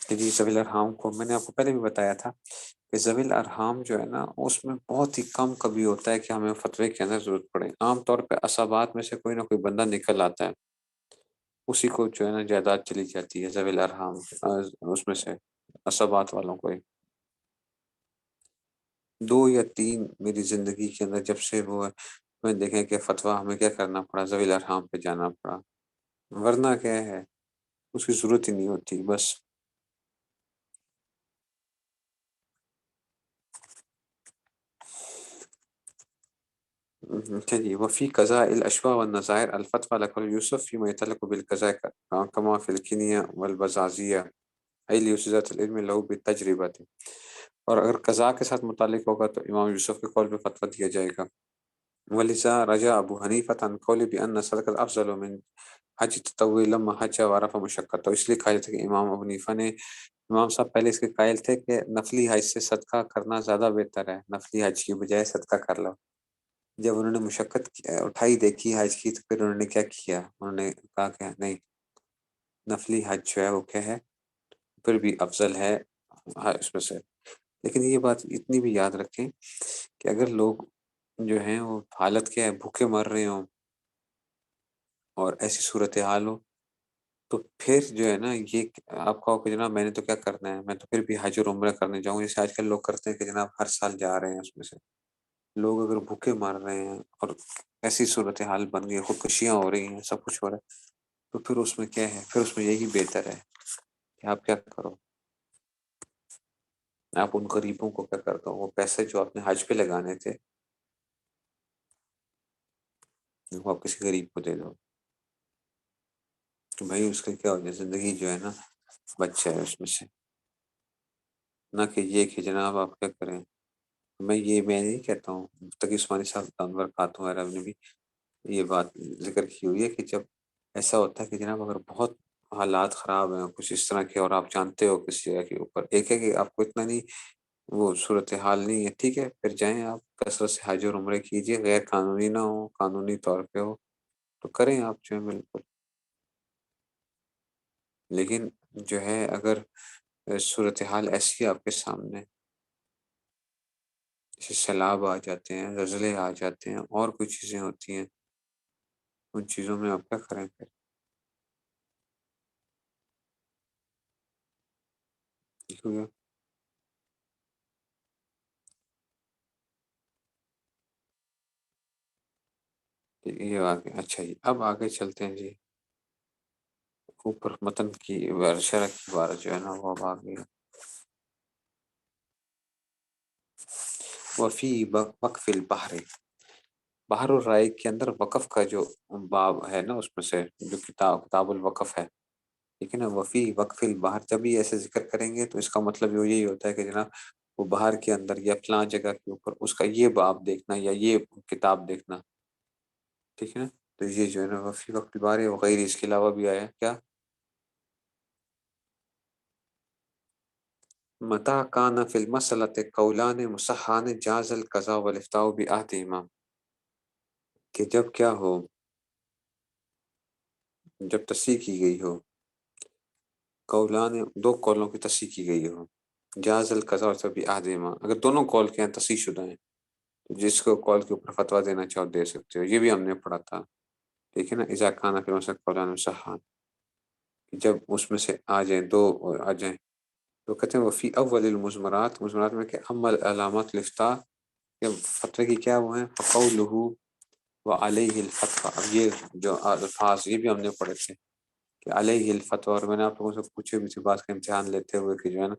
کہ جی ذوی الارحام کو، میں نے آپ کو پہلے بھی بتایا تھا کہ ذوی الارحام جو ہے نا اس میں بہت ہی کم کبھی ہوتا ہے کہ ہمیں فتوے کے اندر ضرورت پڑے۔ عام طور پہ عصبات میں سے کوئی نہ کوئی بندہ نکل آتا ہے، اسی کو جو ہے نا جائیداد چلی جاتی ہے ذوی الارحام اس میں سے عصبات والوں کو ہی۔ دو یا تین میری زندگی کے اندر جب سے وہ ہے، میں دیکھیں کہ فتویٰ ہمیں کیا کرنا پڑا، ذوی الارحام پہ جانا پڑا، ورنہ کیا ہے اس کی ضرورت ہی نہیں ہوتی بس۔ اچھا جی، وفی قضاء الاشباء والنظائر الفتوى لك یوسف فيما يتعلق بالقضاء كما في الكينيا والبزازية أي ليوسف العلم له بالتجربة۔ اور اگر قضاء کے ساتھ متعلق ہوگا تو امام یوسف کے قول پہ فتویٰ دیا جائے گا۔ ولذا رجع ابو حنیفہ عن قول بأن صدقۃ افضل من حج تطوع لما حج وعرف مشقت، تو اس لیے کہا جاتا ہے کہ امام ابو حنیفہ نے، امام صاحب پہلے اس کے قائل تھے کہ نفلی حج سے صدقہ کرنا زیادہ بہتر ہے، نفلی حج کی بجائے صدقہ کر لو۔ جب انہوں نے مشقت اٹھائی دیکھی حج کی تو پھر انہوں نے کیا کیا، انہوں نے کہا کہ نہیں، نفلی حج جو ہے وہ کیا ہے، پھر بھی افضل ہے اس میں سے۔ لیکن یہ بات اتنی بھی یاد رکھیں کہ اگر لوگ جو ہیں وہ حالت کیا ہے، بھوکے مر رہے ہوں اور ایسی صورتحال ہو، تو پھر جو ہے نا یہ آپ کہو کہ جناب میں نے تو کیا کرنا ہے، میں تو پھر بھی حج اور عمرہ کرنے جاؤں، جیسے آج کل لوگ کرتے ہیں کہ جناب ہر سال جا رہے ہیں۔ اس میں سے لوگ اگر بھوکے مر رہے ہیں اور ایسی صورتحال بن گئی، خودکشیاں ہو رہی ہیں، سب کچھ ہو رہا ہے، تو پھر اس میں کیا ہے، پھر اس میں یہی بہتر ہے کہ آپ کیا کرو، آپ ان غریبوں کو کیا کرتا ہوں، وہ پیسے جو آپ نے حج پہ لگانے تھے وہ آپ کسی غریب کو دے دو، تو بھائی اس کا کیا ہو جائے، زندگی جو ہے نا بچہ ہے اس میں سے۔ نہ کہ یہ کہ جناب آپ کیا کریں، میں نہیں کہتا ہوں، تقی عثمانی صاحب انور خاتون وغیرہ نے بھی یہ بات ذکر کی ہوئی ہے کہ جب ایسا ہوتا ہے کہ جناب اگر بہت حالات خراب ہیں کچھ اس طرح کے، اور آپ جانتے ہو کسی جگہ کے اوپر، ایک ہے کہ آپ کو اتنا نہیں وہ صورتحال نہیں ہے، ٹھیک ہے پھر جائیں آپ کثرت سے حج اور عمرے کیجئے، غیر قانونی نہ ہو، قانونی طور پہ ہو تو کریں آپ جو ہے بالکل۔ لیکن جو ہے اگر صورتحال ایسی ہے آپ کے سامنے، جیسے سیلاب آ جاتے ہیں، زلزلے آ جاتے ہیں، اور کوئی چیزیں ہوتی ہیں، ان چیزوں میں آپ کیا کریں پھر؟ کیونکہ یہ آگے اچھا جی، اب آگے چلتے ہیں جی، اوپر متن کی شرح کی عبارت جو ہے نا وہ اب آگے وفی وقف البحر، بحر الرائق کے اندر وقف کا جو باب ہے نا، اس میں سے جو کتاب الوقف ہے، ٹھیک ہے نا، وفی وقف البحر، جب بھی ایسے ذکر کریں گے تو اس کا مطلب یہی ہوتا ہے کہ جناب وہ باہر کے اندر یا فلاں جگہ کے اوپر اس کا یہ باب دیکھنا یا یہ کتاب دیکھنا، ٹھیک ہے نا۔ تو یہ جو ہے نا وفی وقت البحر وغیرہ، اس کے علاوہ بھی آیا کیا، متا کان فی المسلط قولان مصحان جاز القضاء والافتاء بأحدہما، کہ جب کیا ہو، جب تصحیح کی گئی ہو، قولان دو قولوں کی تصحیح کی گئی ہو، جاز القضاء اور بأحدہما، اگر دونوں قول کے ہیں تصحیح شدہ ہیں، تو جس کو قول کے اوپر فتویٰ دینا چاہو دے سکتے ہو، یہ بھی ہم نے پڑھا تھا، ٹھیک ہے نا، اذا کان فی المسلط قولان مصحان، جب اس میں سے آ جائیں دو آ جائیں، تو کہتے ہیں وفی اول المزمرات، مزمرات میں کہ اما علامات الافتاء، کہ فتوے کی کیا وہ ہیں، فقولہ وعلیہ الفتوى، اب یہ جو الفاظ یہ بھی ہم نے پڑھے تھے کہ علیہ الفتوى، اور میں نے آپ لوگوں سے پوچھے بھی تھے بات کا امتحان لیتے ہوئے کہ جو ہے نا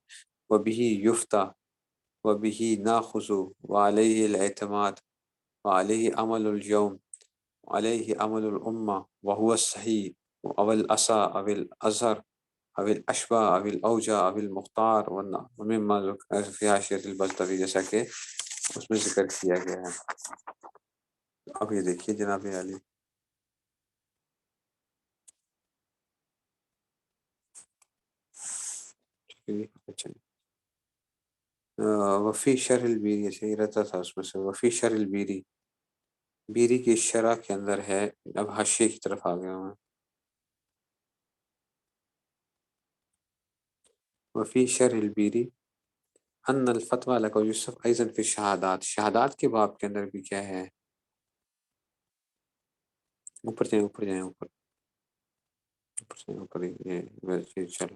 وبہ یفتى وبہ ناخذ وعلیہ الاعتماد وعلیہ عمل اليوم وعلیہ عمل الامہ وهو الصحیح او الاصح او الازہر او الاشبہ او الاوجہ او المختار ومما فی حاشیۃ البزطوی، جیسا کہ اس میں ذکر کیا گیا ہے۔ اب یہ دیکھیے جناب عالی، اچھا وفی شر البیری، صحیح رہتا تھا اس میں سے، وفی شر البیری بیری کی شرح کے اندر ہے، اب حاشیے کی طرف آ گیا ہوں۔ وفی شرح البیری ان الفتوى لك یوسف ایضا فی شہادات، شہادات کے باب کے اندر بھی کیا ہے؟ اوپر جائیں اوپر جائیں اوپر جائیں اوپر، یہ چل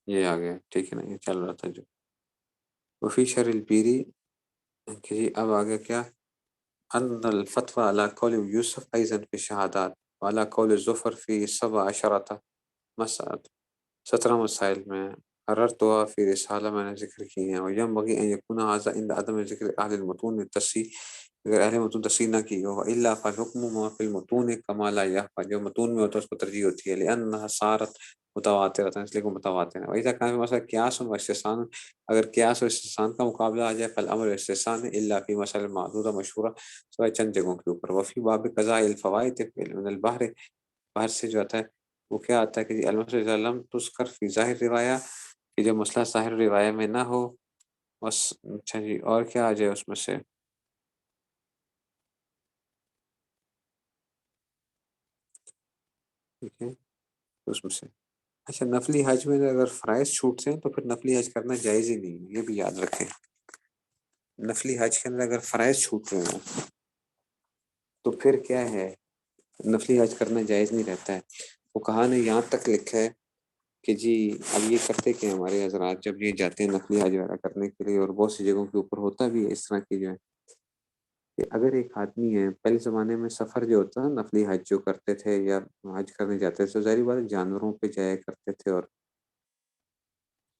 یہ آ گیا، ٹھیک ہے نا، یہ چل رہا تھا جو وفی شرح البیری کہ جی اب آگے کیا، ان الفتوى على قول یوسف ایضا فی شہادات وعلى قول ظفر فی 17 مسائل، 17 مسائل میں قررت ہوا فی رسالہ میں نے ذکر کی ہیں، وینبغی ان یکون ھذا عند عدم ذکر اہل المتون التصحیح، اگر اہل متون تصحیح نہ کی ہو، الا فالحکم ما فی المتون کما لا یخفى، جو متون میں ہوتا ہے اس کو ترجیح ہوتی ہے، لانها صارت متواترۃ، اس لیے کہ متواتر ہے، واذا کان مثلا قیاس و استحسان، اگر قیاس و استحسان کا مقابلہ آ جائے، فالامر استحسان الا فی مسائل معدودہ مشہورہ، سوائے چند جگہوں کے اوپر، وفی باب قضاء الفوائد من البحر، باہر سے جو آتا ہے وہ کیا آتا ہے کہ جی المسئلہ لم تذکر فی ظاہر روایہ، کہ جو مسئلہ ظاہر روایہ میں نہ ہو، بس اچھا جی، اور کیا آ جائے اس میں سے، ٹھیک ہے اس میں سے، اچھا نفلی حج میں اگر فرائض چھوٹتے ہیں تو پھر نفلی حج کرنا جائز ہی نہیں ہے، یہ بھی یاد رکھیں، نفلی حج کے اندر اگر فرائض چھوٹتے ہیں تو پھر کیا ہے، نفلی حج کرنا جائز نہیں رہتا ہے، وہ کہا نے یہاں تک لکھا ہے کہ جی اب یہ کرتے کہ ہمارے حضرات جب یہ جاتے ہیں نفلی حج وغیرہ کرنے کے لیے، اور بہت سی جگہوں کے اوپر ہوتا بھی ہے اس طرح کی جو ہے کہ اگر ایک آدمی ہے، پہلے زمانے میں سفر جو ہوتا ہے نفلی حج جو کرتے تھے یا حج کرنے جاتے تھے تو ظاہری بات ہے جانوروں پہ جایا کرتے تھے، اور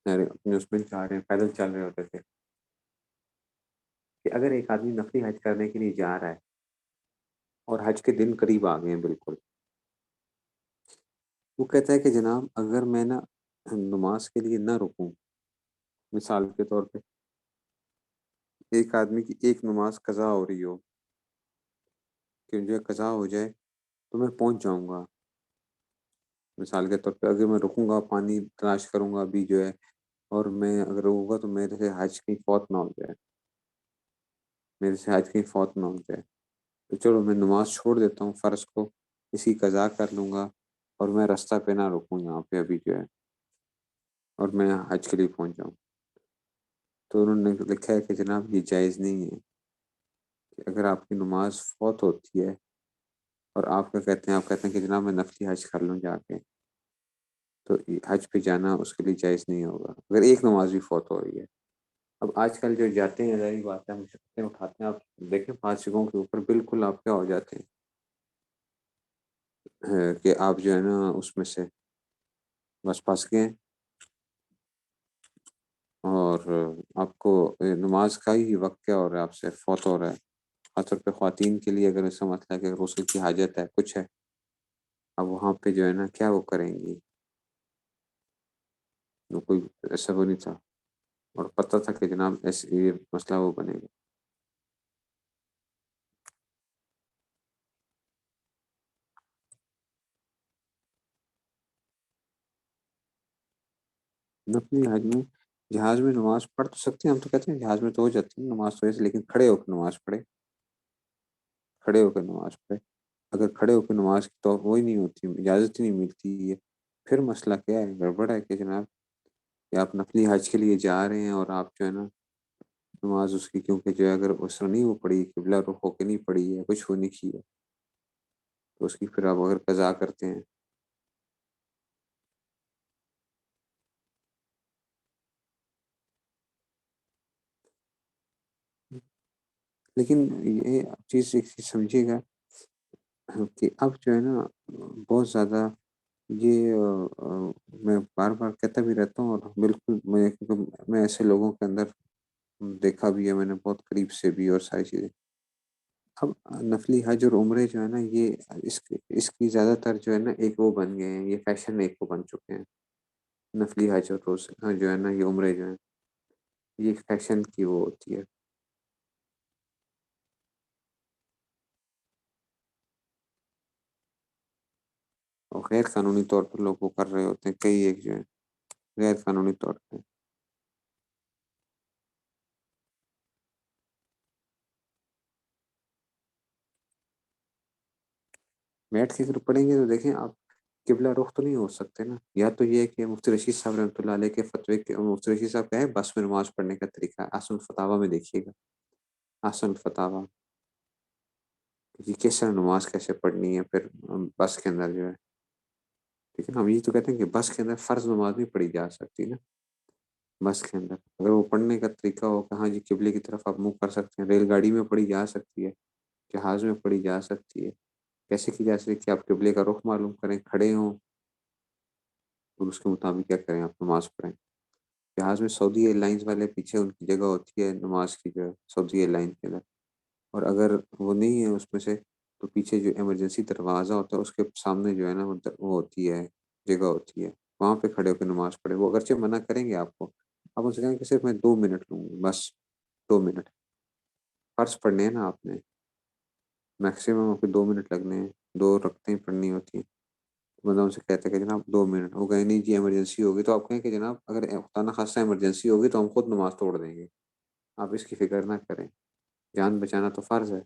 اپنے اس میں جا رہے ہیں، پیدل چل رہے ہوتے تھے، کہ اگر ایک آدمی نفلی حج کرنے کے لیے جا رہا ہے اور حج کے دن قریب آ گئے ہیں بالکل، وہ کہتا ہے کہ جناب اگر میں نا نماز کے لیے نہ رکوں، مثال کے طور پہ ایک آدمی کی ایک نماز قضا ہو رہی ہو، کہ جو قضا ہو جائے تو میں پہنچ جاؤں گا، مثال کے طور پہ اگر میں رکوں گا پانی تلاش کروں گا ابھی جو ہے، اور میں اگر رکوں گا تو میرے سے حج کی فوت نہ ہو جائے، میرے سے حج کی فوت نہ ہو جائے، تو چلو میں نماز چھوڑ دیتا ہوں فرض کو، اسی قضا کر لوں گا، اور میں رستہ پہ نہ رکوں یہاں پہ ابھی جو ہے، اور میں حج کے لیے پہنچ جاؤں، تو انہوں نے لکھا ہے کہ جناب یہ جائز نہیں ہے، کہ اگر آپ کی نماز فوت ہوتی ہے اور آپ کا کہتے ہیں، آپ کہتے ہیں کہ جناب میں نفلی حج کر لوں جا کے، تو حج پہ جانا اس کے لیے جائز نہیں ہوگا اگر ایک نماز بھی فوت ہو رہی ہے۔ اب آج کل جو جاتے ہیں ظاہری بات ہے مشقتیں اٹھاتے ہیں، آپ دیکھیں 5 جگہوں کے اوپر بالکل آپ کیا ہو جاتے ہیں کہ آپ جو ہے نا اس میں سے بس پھنس گئے، اور آپ کو نماز کا ہی وقت کیا ہو رہا ہے، آپ سے فوت ہو رہا ہے، خاص طور پہ خواتین کے لیے اگر ایسا مسئلہ ہے کہ غسل کی حاجت ہے کچھ ہے، اب وہاں پہ جو ہے نا کیا وہ کریں گی، وہ کوئی ایسا وہ نہیں تھا، اور پتہ تھا کہ جناب ایسے یہ مسئلہ وہ بنے گا۔ نفلی حج میں جہاز میں نماز پڑھ تو سکتے ہیں، ہم تو کہتے ہیں جہاز میں تو ہو جاتی ہے نماز تو ایسے، لیکن کھڑے ہو کے نماز پڑھے، کھڑے ہو کے نماز پڑھے، اگر کھڑے ہو کے نماز کی تو وہی نہیں ہوتی، اجازت ہی نہیں ملتی ہے، پھر مسئلہ کیا ہے، گڑبڑ ہے کہ جناب کہ آپ نفلی حج کے لیے جا رہے ہیں اور آپ جو ہے نا نماز اس کی، کیونکہ جو ہے اگر اس نے نہیں وہ پڑھی قبلہ رخ ہو کے نہیں پڑھی ہے، کچھ وہ نہیں کی ہے، تو اس کی پھر آپ اگر قضا کرتے ہیں، لیکن یہ چیز ایک چیز سمجھیے گا کہ اب جو ہے نا بہت زیادہ یہ میں بار بار کہتا بھی رہتا ہوں، اور بالکل میں ایسے لوگوں کے اندر دیکھا بھی ہے میں نے بہت قریب سے بھی، اور ساری چیزیں، اب نفلی حج اور عمرے جو ہے نا یہ اس کی زیادہ تر جو ہے نا ایک وہ بن گئے ہیں، یہ فیشن ایک وہ بن چکے ہیں، نفلی حج اور روزے جو ہے نا یہ عمرے جو ہیں یہ فیشن کی وہ ہوتی ہے، اور غیر قانونی طور پر لوگ وہ کر رہے ہوتے ہیں، کئی ایک جو ہے غیر قانونی طور پہ۔ بیٹھ کے اگر پڑھیں گے تو دیکھیں آپ قبلہ رخ تو نہیں ہو سکتے نا. یا تو یہ ہے کہ مفتی رشید صاحب رحمۃ اللہ علیہ کے فتوے کے، مفتی رشید صاحب کا ہے بس میں نماز پڑھنے کا طریقہ ہے، آسن الفتاویٰ میں دیکھیے گا، آسن الفتاویٰ کہ کس طرح نماز کیسے پڑھنی ہے پھر بس کے اندر جو ہے. ٹھیک ہے نا. ہم یہ تو کہتے ہیں کہ بس کے اندر فرض نماز نہیں پڑھی جا سکتی نا. بس کے اندر اگر وہ پڑھنے کا طریقہ ہو کہ ہاں جی قبلے کی طرف آپ منہ کر سکتے ہیں، ریل گاڑی میں پڑھی جا سکتی ہے، جہاز میں پڑھی جا سکتی ہے. کیسے کی جا سکتی ہے کہ آپ قبلے کا رخ معلوم کریں، کھڑے ہوں اور اس کے مطابق کیا کریں، آپ نماز پڑھیں. جہاز میں سعودی ایئر لائنس والے پیچھے ان کی جگہ ہوتی ہے نماز کی جو ہے سعودی ایئر لائن کے اندر، اور اگر وہ نہیں ہے اس میں سے تو پیچھے جو ایمرجنسی دروازہ ہوتا ہے اس کے سامنے جو ہے نا وہ ہوتی ہے، جگہ ہوتی ہے، وہاں پہ کھڑے ہو کے نماز پڑھے. وہ اگرچہ منع کریں گے آپ کو، آپ ان سے کہیں کہ صرف میں 2 منٹ لوں گی بس، 2 منٹ. فرض پڑھنے ہیں نا آپ نے، میکسیمم آپ کو 2 منٹ لگنے ہیں، 2 رکعتیں پڑھنی ہوتی ہیں. مطلب ان سے کہتے ہیں کہ جناب 2 منٹ. وہ کہیں نہیں جی ایمرجنسی ہوگی، تو آپ کہیں کہ جناب اگر خدا نہ خاصہ ایمرجنسی ہوگی تو ہم خود نماز توڑ دیں گے، آپ اس کی فکر نہ کریں. جان بچانا تو فرض ہے،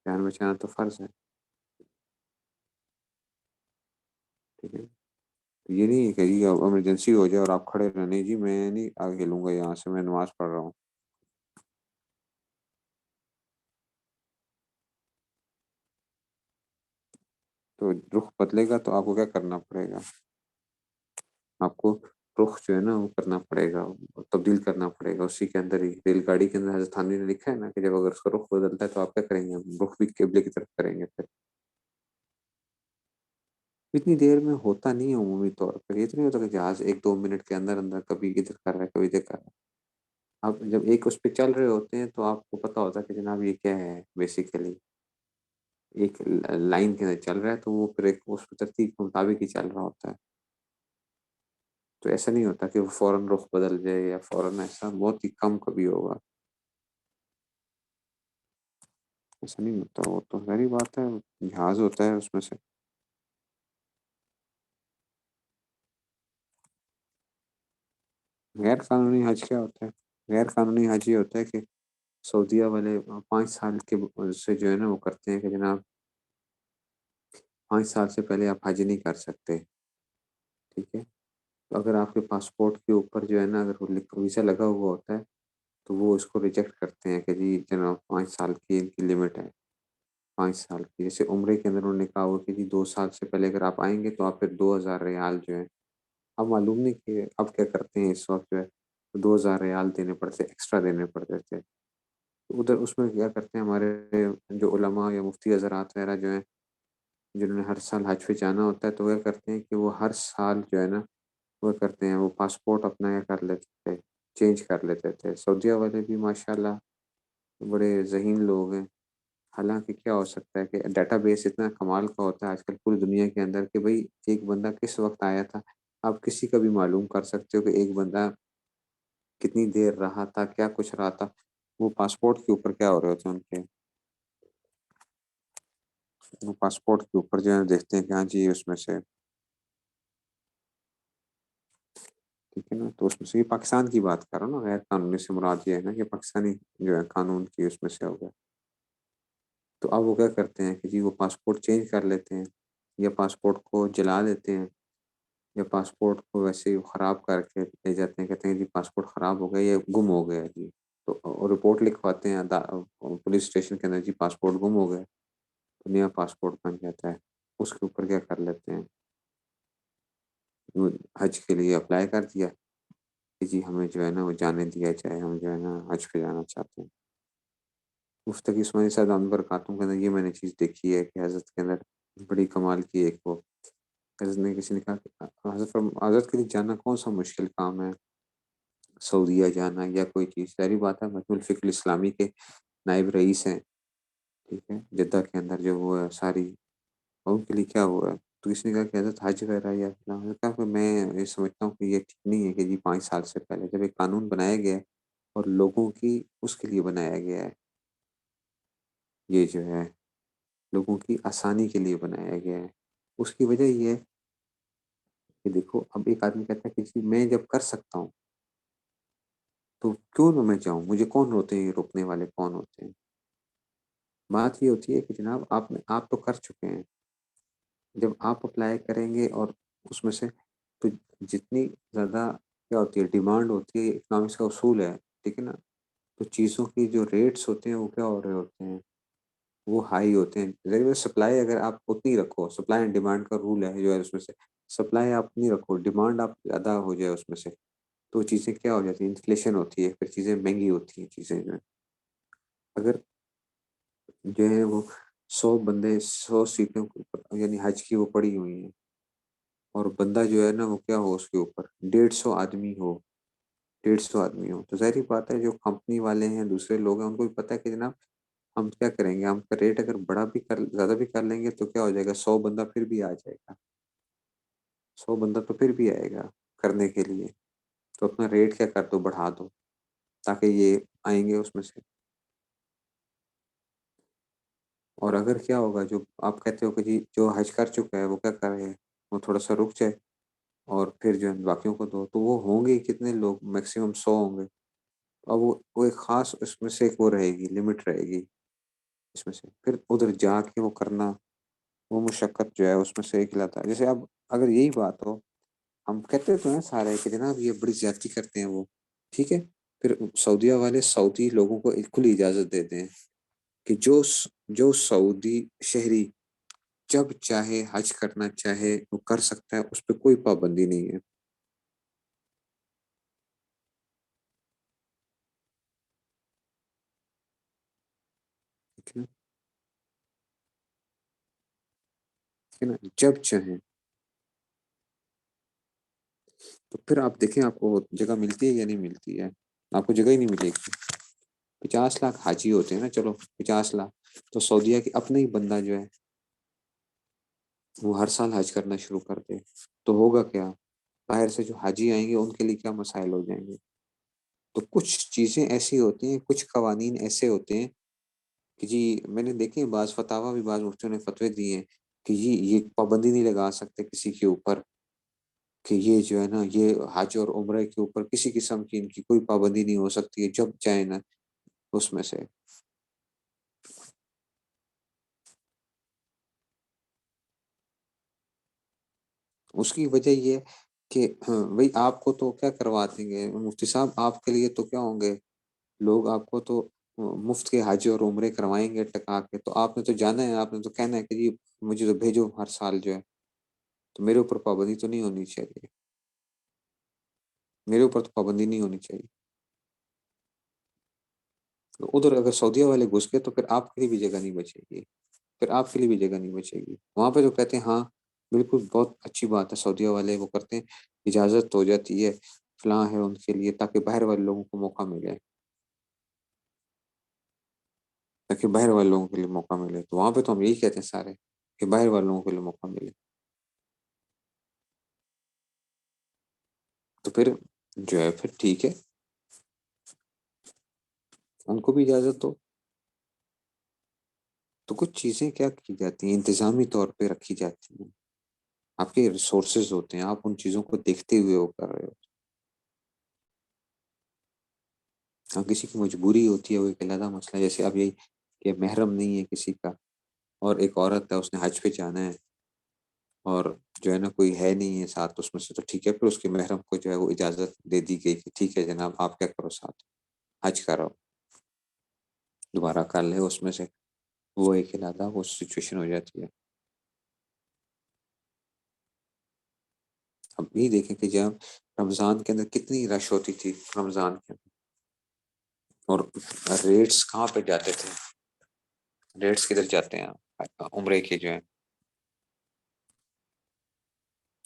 جان بچانا تو فرض ہے. ٹھیک ہے. تو یہ نہیں ہے کہ یہ ایمرجنسی ہو جائے اور آپ کھڑے رہنے جی میں نہیں آگے لوں گا یہاں سے، میں نماز پڑھ رہا ہوں. تو رخ بدلے گا تو آپ کو کیا کرنا پڑے گا، آپ کو رخ جو ہے نا وہ کرنا پڑے گا، تبدیل کرنا پڑے گا اسی کے اندر ہی. ریل گاڑی کے اندر حضرت تھانوی نے لکھا ہے نا کہ جب اگر اس کا رخ بدلتا ہے تو آپ کیا کریں گے، رخ بھی قبلے کی طرف کریں گے. پھر اتنی دیر میں ہوتا نہیں ہے عمومی طور پر، یہ تو نہیں ہوتا کہ جہاز 1-2 منٹ کے اندر اندر کبھی ادھر کر رہا ہے کبھی ادھر کر رہا ہے. آپ جب ایک اس پہ چل رہے ہوتے ہیں تو آپ کو پتا ہوتا ہے کہ جناب یہ کیا ہے، بیسیکلی ایک لائن کے اندر چل رہا ہے تو وہ پھر ایک اس ترتیب کے مطابق ہی چل رہا ہوتا ہے. تو ایسا نہیں ہوتا کہ وہ فوراً رخ بدل جائے یا فوراً، ایسا بہت ہی کم کبھی ہوگا، ایسا نہیں ہوتا. وہ تو ظاہری بات ہے، جہاز ہوتا ہے اس میں سے. غیر قانونی حج کیا ہوتا ہے؟ غیر قانونی حج یہ ہوتا ہے کہ سعودیہ والے 5 سال کے سے جو ہے نا وہ کرتے ہیں کہ جناب 5 سال سے پہلے آپ حج نہیں کر سکتے. ٹھیک ہے. تو اگر آپ کے پاسپورٹ کے اوپر جو ہے نا اگر وہ ویزا لگا ہوا ہوتا ہے تو وہ اس کو ریجیکٹ کرتے ہیں کہ جی جناب 5 سال کی ان کی لمٹ ہے، 5 سال کی. جیسے عمرے کے اندر انہوں نے کہا ہوا کہ جی 2 سال سے پہلے اگر آپ آئیں گے تو آپ پھر 2,000 ریال جو ہے، اب معلوم نہیں کہ اب کیا کرتے ہیں اس وقت جو ہے، 2,000 ریال دینے پڑتے، ایکسٹرا دینے پڑتے تھے. ادھر اس میں کیا کرتے ہیں ہمارے جو علماء یا مفتی حضرات وغیرہ جو ہیں جنہوں نے ہر سال حج پہ جانا ہوتا ہے تو وہ کرتے ہیں کہ وہ ہر سال جو ہے نا وہ کرتے ہیں، وہ پاسپورٹ اپنا یہ کر لیتے تھے، چینج کر لیتے تھے. سعودیہ والے بھی ماشاءاللہ بڑے ذہین لوگ ہیں. حالانکہ کیا ہو سکتا ہے کہ ڈیٹا بیس اتنا کمال کا ہوتا ہے آج کل پوری دنیا کے اندر کہ بھئی ایک بندہ کس وقت آیا تھا آپ کسی کا بھی معلوم کر سکتے ہو کہ ایک بندہ کتنی دیر رہا تھا، کیا کچھ رہا تھا. وہ پاسپورٹ کے اوپر کیا ہو رہے ہوتے ہیں ان کے، وہ پاسپورٹ کے اوپر جو ہے دیکھتے ہیں کہ ہاں جی اس میں سے. ٹھیک ہے نا. تو اس میں سے یہ پاکستان کی بات کر رہا ہوں نا، غیر قانونی سے مراد یہ ہے نا کہ پاکستانی جو ہے قانون کی اس میں سے ہو گیا. تو اب وہ کیا کرتے ہیں کہ جی وہ پاسپورٹ چینج کر لیتے ہیں یا پاسپورٹ کو جلا دیتے ہیں یا پاسپورٹ کو ویسے ہی خراب کر کے لے جاتے ہیں، کہتے ہیں جی پاسپورٹ خراب ہو گیا یا گم ہو گیا جی. تو رپورٹ لکھواتے ہیں پولیس اسٹیشن کے اندر، جی پاسپورٹ گم ہو گیا، تو نیا پاسپورٹ بن جاتا ہے. اس کے اوپر کیا کر لیتے ہیں، حج کے لیے اپلائی کر دیا کہ جی ہمیں جو ہے نا وہ جانے دیا جائے، ہم جو ہے نا حج پہ جانا چاہتے ہیں. مفتگی عثمانی صاحب دامن برکاتہum کے اندر یہ میں نے چیز دیکھی ہے کہ حضرت کے اندر بڑی کمال کی ایک وہ حضرت نے کسی نے کہا کہ حضرت کے لیے جانا کون سا مشکل کام ہے، سعودیہ جانا یا کوئی چیز. ساری بات ہے مجموع الفکر الاسلامی کے نائب رئیس ہیں، ٹھیک ہے، جدہ کے اندر جو وہ ہے ساری، اور ان کے لیے کیا ہوا ہے. تو کسی نے کہا کہ حضرت حج کر رہا ہے یا فلاں. کہا کہ میں یہ سمجھتا ہوں کہ یہ ٹھیک نہیں ہے کہ جی 5 سال سے پہلے جب ایک قانون بنایا گیا ہے اور لوگوں کی اس کے لیے بنایا گیا ہے، یہ جو ہے لوگوں کی آسانی کے لیے بنایا گیا ہے. اس کی وجہ یہ ہے کہ دیکھو اب ایک آدمی کہتا ہے کہ جی میں جب کر سکتا ہوں تو کیوں نہ میں جاؤں، مجھے کون ہوتے ہیں، روکنے والے کون ہوتے ہیں. بات یہ ہوتی ہے کہ جناب آپ تو کر چکے ہیں، جب آپ اپلائی کریں گے اور اس میں سے تو جتنی زیادہ کیا ہوتی ہے ڈیمانڈ ہوتی ہے، اکنامکس کا اصول ہے، ٹھیک ہے نا، تو چیزوں کی جو ریٹس ہوتے ہیں وہ کیا ہو رہے ہوتے ہیں، وہ ہائی ہوتے ہیں. ذریعے سپلائی اگر آپ اتنی رکھو، سپلائی اینڈ ڈیمانڈ کا رول ہے جو ہے اس میں سے، سپلائی آپ اتنی رکھو، ڈیمانڈ آپ زیادہ ہو جائے اس میں سے، تو چیزیں کیا ہو جاتی ہیں، انفلیشن ہوتی ہے، پھر چیزیں مہنگی ہوتی ہیں چیزیں جو ہیں. اگر جو ہے وہ 100 بندے 100 سیٹوں کے اوپر یعنی حج کی وہ پڑی ہوئی ہیں، اور بندہ جو ہے نا وہ کیا ہو اس کے اوپر 150 آدمی ہو، 150 آدمی ہو، تو ظاہری بات ہے جو کمپنی والے ہیں دوسرے لوگ ہیں ان کو بھی پتہ ہے کہ جناب ہم کیا کریں گے، ہم کا ریٹ اگر بڑا بھی کر زیادہ بھی کر لیں گے تو کیا ہو جائے گا، 100 بندہ پھر بھی آ جائے گا، 100 بندہ تو پھر بھی آئے گا کرنے کے لیے. تو اپنا ریٹ کیا کر دو، بڑھا دو تاکہ یہ آئیں گے اس میں سے. اور اگر کیا ہوگا جو آپ کہتے ہو کہ جی جو حج کر چکا ہے وہ کیا کرے، وہ تھوڑا سا رک جائے اور پھر جو ہے باقیوں کو دو، تو وہ ہوں گے کتنے لوگ، میکسیمم 100 ہوں گے. اب وہ ایک خاص اس میں سے ایک وہ رہے گی، لمٹ رہے گی اس میں سے، پھر ادھر جا کے وہ کرنا، وہ مشقت جو ہے اس میں سے ایک لاتا ہے. جیسے اب اگر یہی بات ہو، ہم کہتے تو ہیں سارے کہ جناب یہ بڑی زیادتی کرتے ہیں وہ، ٹھیک ہے، پھر سعودیہ والے سعودی لوگوں کو کھلی اجازت دیتے ہیں کہ جو سعودی شہری جب چاہے حج کرنا چاہے وہ کر سکتا ہے، اس پہ کوئی پابندی نہیں ہے. ٹھیک ہے نا، جب چاہیں. تو پھر آپ دیکھیں آپ کو جگہ ملتی ہے یا نہیں ملتی ہے، آپ کو جگہ ہی نہیں ملے گی. 50 لاکھ حاجی ہوتے ہیں نا، چلو 50 لاکھ، تو سعودیہ کے اپنے ہی بندہ جو ہے وہ ہر سال حج کرنا شروع کر دے تو ہوگا کیا، باہر سے جو حاجی آئیں گے ان کے لیے کیا مسائل ہو جائیں گے. تو کچھ چیزیں ایسی ہوتی ہیں، کچھ قوانین ایسے ہوتے ہیں کہ جی میں نے دیکھے بعض فتاوی بھی بعض مفتیوں نے فتوی دیے ہیں کہ جی یہ پابندی نہیں لگا سکتے کسی کے اوپر کہ یہ جو ہے نا یہ حج اور عمرے کے اوپر کسی قسم کی ان کی کوئی پابندی نہیں ہو سکتی ہے جب چاہے نا اس میں سے. اس کی وجہ یہ کہ بھئی آپ کو تو کیا کروا دیں گے مفتی صاحب، آپ کے لیے تو کیا ہوں گے لوگ، آپ کو تو مفت کے حج اور عمرے کروائیں گے ٹکا کے، تو آپ نے تو جانا ہے، آپ نے تو کہنا ہے کہ جی مجھے تو بھیجو ہر سال جو ہے، تو میرے اوپر پابندی تو نہیں ہونی چاہیے، میرے اوپر تو پابندی نہیں ہونی چاہیے. تو ادھر اگر سعودیہ والے گھس گئے تو پھر آپ کے لیے بھی جگہ نہیں بچے گی، پھر آپ کے لیے بھی جگہ نہیں بچے گی. وہاں پہ جو کہتے ہیں ہاں بالکل بہت اچھی بات ہے، سعودیہ والے وہ کرتے ہیں، اجازت ہو جاتی ہے فلاں ہے ان کے لیے تاکہ باہر والے لوگوں کو موقع ملے، تاکہ باہر والے لوگوں کے لیے موقع ملے. تو وہاں پہ تو ہم یہی کہتے ہیں سارے کہ باہر والے لوگوں کے لیے موقع ملے. تو پھر جو ہے پھر ٹھیک ہے، ان کو بھی اجازت دو. تو کچھ چیزیں کیا کی جاتی ہیں، انتظامی طور پہ رکھی جاتی ہیں، آپ کے ریسورسز ہوتے ہیں، آپ ان چیزوں کو دیکھتے ہوئے وہ کر رہے ہو. ہاں کسی کی مجبوری ہوتی ہے وہ ایک علیحدہ مسئلہ ہے، جیسے اب یہی کہ محرم نہیں ہے کسی کا اور ایک عورت ہے اس نے حج پہ جانا ہے اور جو ہے نا کوئی ہے نہیں ہے ساتھ اس میں سے، تو ٹھیک ہے پھر اس کے محرم کو جو ہے وہ اجازت دے دی گئی کہ ٹھیک ہے جناب آپ کیا کرو ساتھ حج کرو، دوبارہ کر لے اس میں سے. وہ ایک علیحدہ وہ سچویشن ہو جاتی ہے. اب یہ دیکھیں کہ جب رمضان کے اندر کتنی رش ہوتی تھی رمضان کے اندر، اور ریٹس کہاں پہ جاتے تھے، ریٹس کدھر جاتے ہیں عمرے کے جو ہیں.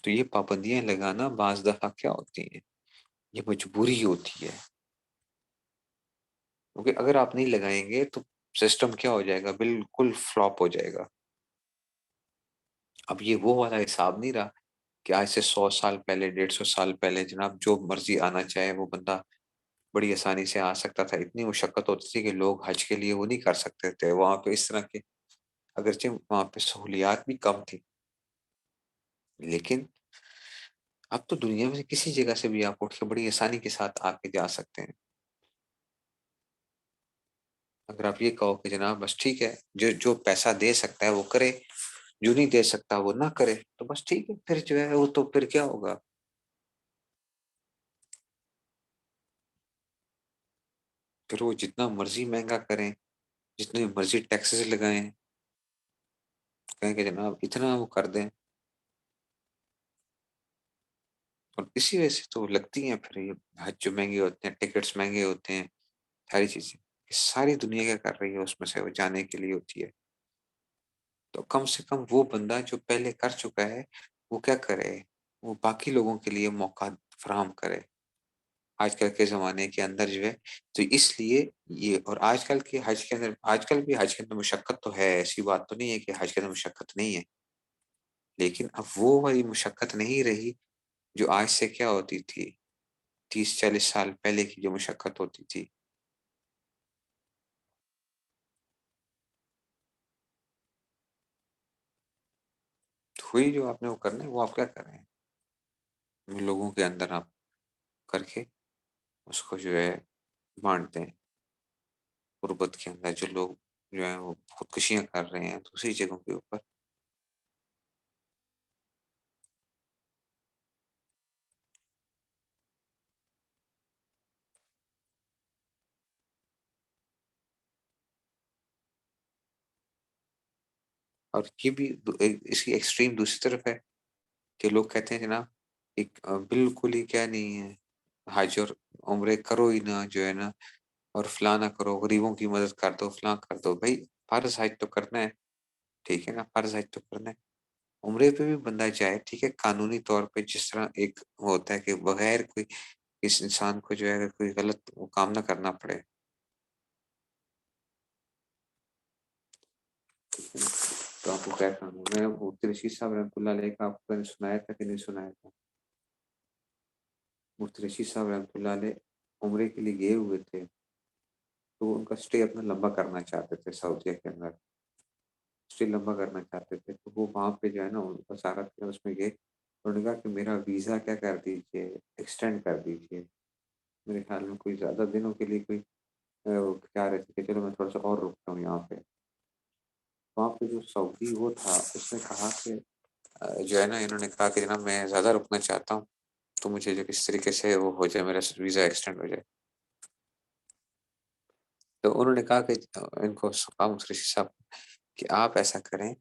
تو یہ پابندیاں لگانا بعض دفعہ کیا ہوتی ہیں، یہ مجبوری ہوتی ہے، کیونکہ اگر آپ نہیں لگائیں گے تو سسٹم کیا ہو جائے گا، بالکل فلاپ ہو جائے گا. اب یہ وہ والا حساب نہیں رہا کہ آج سے 100 سال پہلے 150 سال پہلے جناب جو مرضی آنا چاہے وہ بندہ بڑی آسانی سے آ سکتا تھا. اتنی مشقت ہوتی تھی کہ لوگ حج کے لیے وہ نہیں کر سکتے تھے وہاں پہ اس طرح کے، اگرچہ وہاں پہ سہولیات بھی کم تھی، لیکن اب تو دنیا میں سے کسی جگہ سے بھی آپ اٹھ کے بڑی آسانی کے ساتھ آ کے جا سکتے ہیں. اگر آپ یہ کہو کہ جناب بس ٹھیک ہے جو جو پیسہ دے سکتا ہے وہ کرے، جو نہیں دے سکتا وہ نہ کرے، تو بس ٹھیک ہے، پھر جو ہے وہ تو پھر کیا ہوگا؟ پھر وہ جتنا مرضی مہنگا کریں، جتنے مرضی ٹیکسز لگائیں، کہیں کہ جناب اتنا وہ کر دیں، اور اسی وجہ سے تو لگتی ہیں پھر یہ حج جو مہنگے ہوتے ہیں، ٹکٹس مہنگے ہوتے ہیں، ساری چیزیں یہ ساری دنیا کیا کر رہی ہے، اس میں سے وہ جانے کے لیے ہوتی ہے۔ تو کم سے کم وہ بندہ جو پہلے کر چکا ہے وہ کیا کرے، وہ باقی لوگوں کے لیے موقع فراہم کرے آج کل کے زمانے کے اندر جو ہے۔ تو اس لیے یہ، اور آج کل کے حج کے اندر، آج کل بھی حج کے اندر مشقت تو ہے، ایسی بات تو نہیں ہے کہ حج کے اندر مشقت نہیں ہے، لیکن اب وہ والی مشقت نہیں رہی جو آج سے کیا ہوتی تھی 30 40 سال پہلے کی جو مشقت ہوتی تھی۔ تو ہوئی جو آپ نے وہ کرنا ہے وہ آپ کیا کر رہے ہیں، لوگوں کے اندر آپ کر کے اس کو جو ہے بانٹتے ہیں، غربت کے اندر جو لوگ جو ہیں وہ خودکشیاں کر رہے ہیں دوسری جگہوں کے اوپر۔ اور یہ بھی اس کی ایکسٹریم دوسری طرف ہے کہ لوگ کہتے ہیں جناب ایک بالکل ہی کیا نہیں ہے، حج اور عمرے کرو ہی نہ جو ہے نا، اور فلاں نہ کرو، غریبوں کی مدد کر دو، فلاں کر دو، بھائی فرض حج تو کرنا ہے، ٹھیک ہے نا، فرض حج تو کرنا ہے، عمرے پہ بھی بندہ جائے، ٹھیک ہے، قانونی طور پہ جس طرح ایک ہوتا ہے کہ بغیر کوئی اس انسان کو جو ہے اگر کوئی غلط کام نہ کرنا پڑے، تو آپ کو کیا کرنا ہے؟ میں مفتی رشید صاحب رحمۃ اللہ علیہ کا آپ کو نے سنایا تھا کہ نہیں سنایا تھا؟ مفتی رشید صاحب رحمۃ اللہ علیہ عمرے کے لیے گئے ہوئے تھے، تو ان کا اسٹے اپنا لمبا کرنا چاہتے تھے سعودیہ کے اندر، اسٹے لمبا کرنا چاہتے تھے، تو وہ وہاں پہ جو ہے نا ان کا سارا اس میں گئے، انہوں نے کہا کہ میرا ویزا کیا کر دیجیے، ایکسٹینڈ کر دیجیے، میرے خیال میں کوئی زیادہ دنوں کے لیے کوئی وہ کیا رہے تھے کہ چلو میں تھوڑا سا اور رکتا ہوں یہاں پہ۔ وہاں پہ جو سعودی وہ تھا اس نے کہا کہ جو ہے نا، انہوں نے کہا کہ جناب میں زیادہ رکنا چاہتا ہوں، تو مجھے جو کس طریقے سے وہ ہو جائے، میرا ویزا ایکسٹینڈ ہو جائے۔ تو انہوں نے کہا کہ ان کو کہا مفتی رشید صاحب کہ آپ ایسا کریں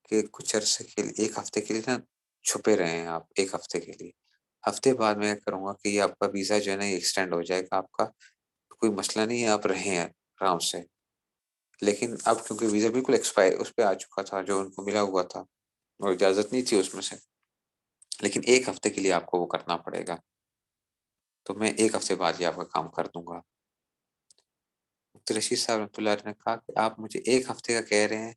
کہ کچھ عرصے کے لیے، ایک ہفتے کے لیے نا چھپے رہے ہیں آپ، ایک ہفتے کے لیے، ہفتے بعد میں کروں گا کہ یہ آپ کا ویزا جو ہے نا یہ ایکسٹینڈ ہو جائے گا آپ کا، کوئی مسئلہ نہیں ہے، آپ رہیں آرام سے۔ لیکن اب کیونکہ ویزا بالکل ایکسپائر اس پہ آ چکا تھا جو ان کو ملا ہوا تھا، اور اجازت نہیں تھی اس میں سے، لیکن ایک ہفتے کے لیے آپ کو وہ کرنا پڑے گا، تو میں ایک ہفتے بعد ہی آپ کا کام کر دوں گا۔ مفتی رشید صاحب رحمۃ اللہ علیہ نے کہا کہ آپ مجھے ایک ہفتے کا کہہ رہے ہیں،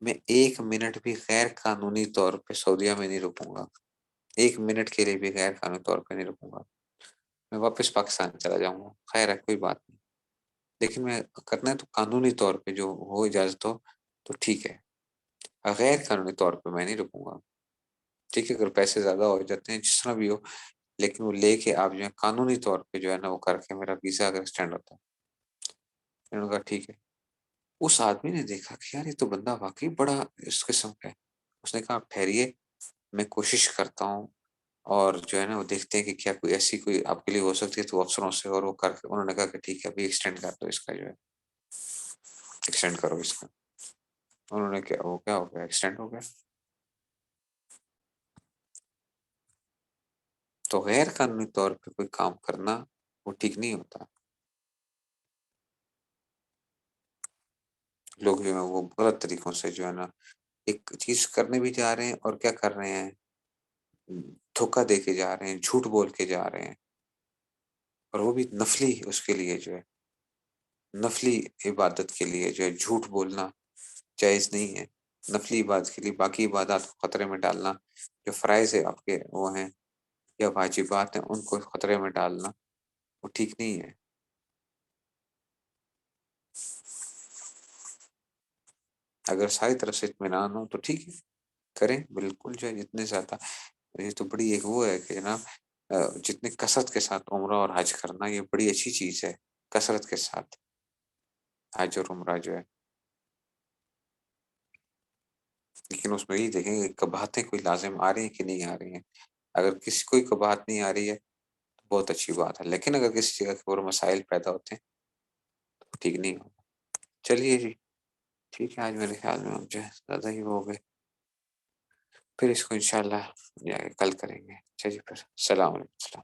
میں ایک منٹ بھی غیر قانونی طور پہ سعودیہ میں نہیں رکوں گا، ایک منٹ کے لیے بھی غیر قانونی طور پہ نہیں رکوں گا، میں واپس پاکستان چلا جاؤں گا، خیر ہے کوئی بات نہیں، لیکن میں کرنا ہے تو قانونی طور پہ جو ہو اجازت ہو تو ٹھیک ہے، غیر قانونی طور پہ میں نہیں رکوں گا، ٹھیک ہے، اگر پیسے زیادہ ہو جاتے ہیں جس طرح بھی ہو، لیکن وہ لے کے آپ جو ہے قانونی طور پہ جو ہے نا وہ کر کے میرا ویزا اگر ایکسٹینڈ ہوتا ہے۔ انہوں نے کہا ٹھیک ہے۔ اس آدمی نے دیکھا کہ یار یہ تو بندہ واقعی بڑا اس قسم کا ہے، اس نے کہا آپ ٹھہریے، میں کوشش کرتا ہوں، اور جو ہے نا وہ دیکھتے ہیں کہ کیا کوئی ایسی کوئی آپ کے لیے ہو سکتی ہے، تو افسروں سے، اور وہ کر کے انہوں نے کہا کہ ٹھیک ہے ابھی ایکسٹینڈ کر دو اس کا جو ہے، ایکسٹینڈ کرو اس کا۔ انہوں نے کیا وہ کیا ہو گیا، ایکسٹینڈ ہو گیا۔ تو غیر قانونی طور پہ کوئی کام کرنا وہ ٹھیک نہیں ہوتا، لوگ جو ہے وہ غلط طریقوں سے جو ہے نا ایک چیز کرنے بھی جا رہے ہیں، اور کیا کر رہے ہیں، دھوکہ دے کے جا رہے ہیں، جھوٹ بول کے جا رہے ہیں، اور وہ بھی نفلی، اس کے لیے جو ہے نفلی عبادت کے لیے جو ہے جھوٹ بولنا جائز نہیں ہے، نفلی عبادت کے لیے باقی عبادات کو خطرے میں ڈالنا، جو فرائض ہے آپ کے وہ ہیں یا واجبات ہیں ان کو خطرے میں ڈالنا وہ ٹھیک نہیں ہے۔ اگر ساری طرف سے اطمینان ہو تو ٹھیک ہے، کریں بالکل، جو ہے جتنے زیادہ، یہ تو بڑی ایک وہ ہے کہ جناب جتنے کثرت کے ساتھ عمرہ اور حج کرنا یہ بڑی اچھی چیز ہے، کثرت کے ساتھ حج اور عمرہ جو ہے۔ لیکن اس میں یہ دیکھیں کہ قباحتیں کوئی لازم آ رہی ہیں کہ نہیں آ رہی ہیں. اگر کسی کوئی قباحت نہیں آ رہی ہے تو بہت اچھی بات ہے، لیکن اگر کسی جگہ کے اور مسائل پیدا ہوتے ہیں تو ٹھیک نہیں ہوگا. چلیے جی ٹھیک ہے، آج میرے خیال میں ہم جو ہے زیادہ ہی ہو گئے، پھر اس کو انشاءاللہ کل کریں گے. اچھا جی، پھر السلام علیکم.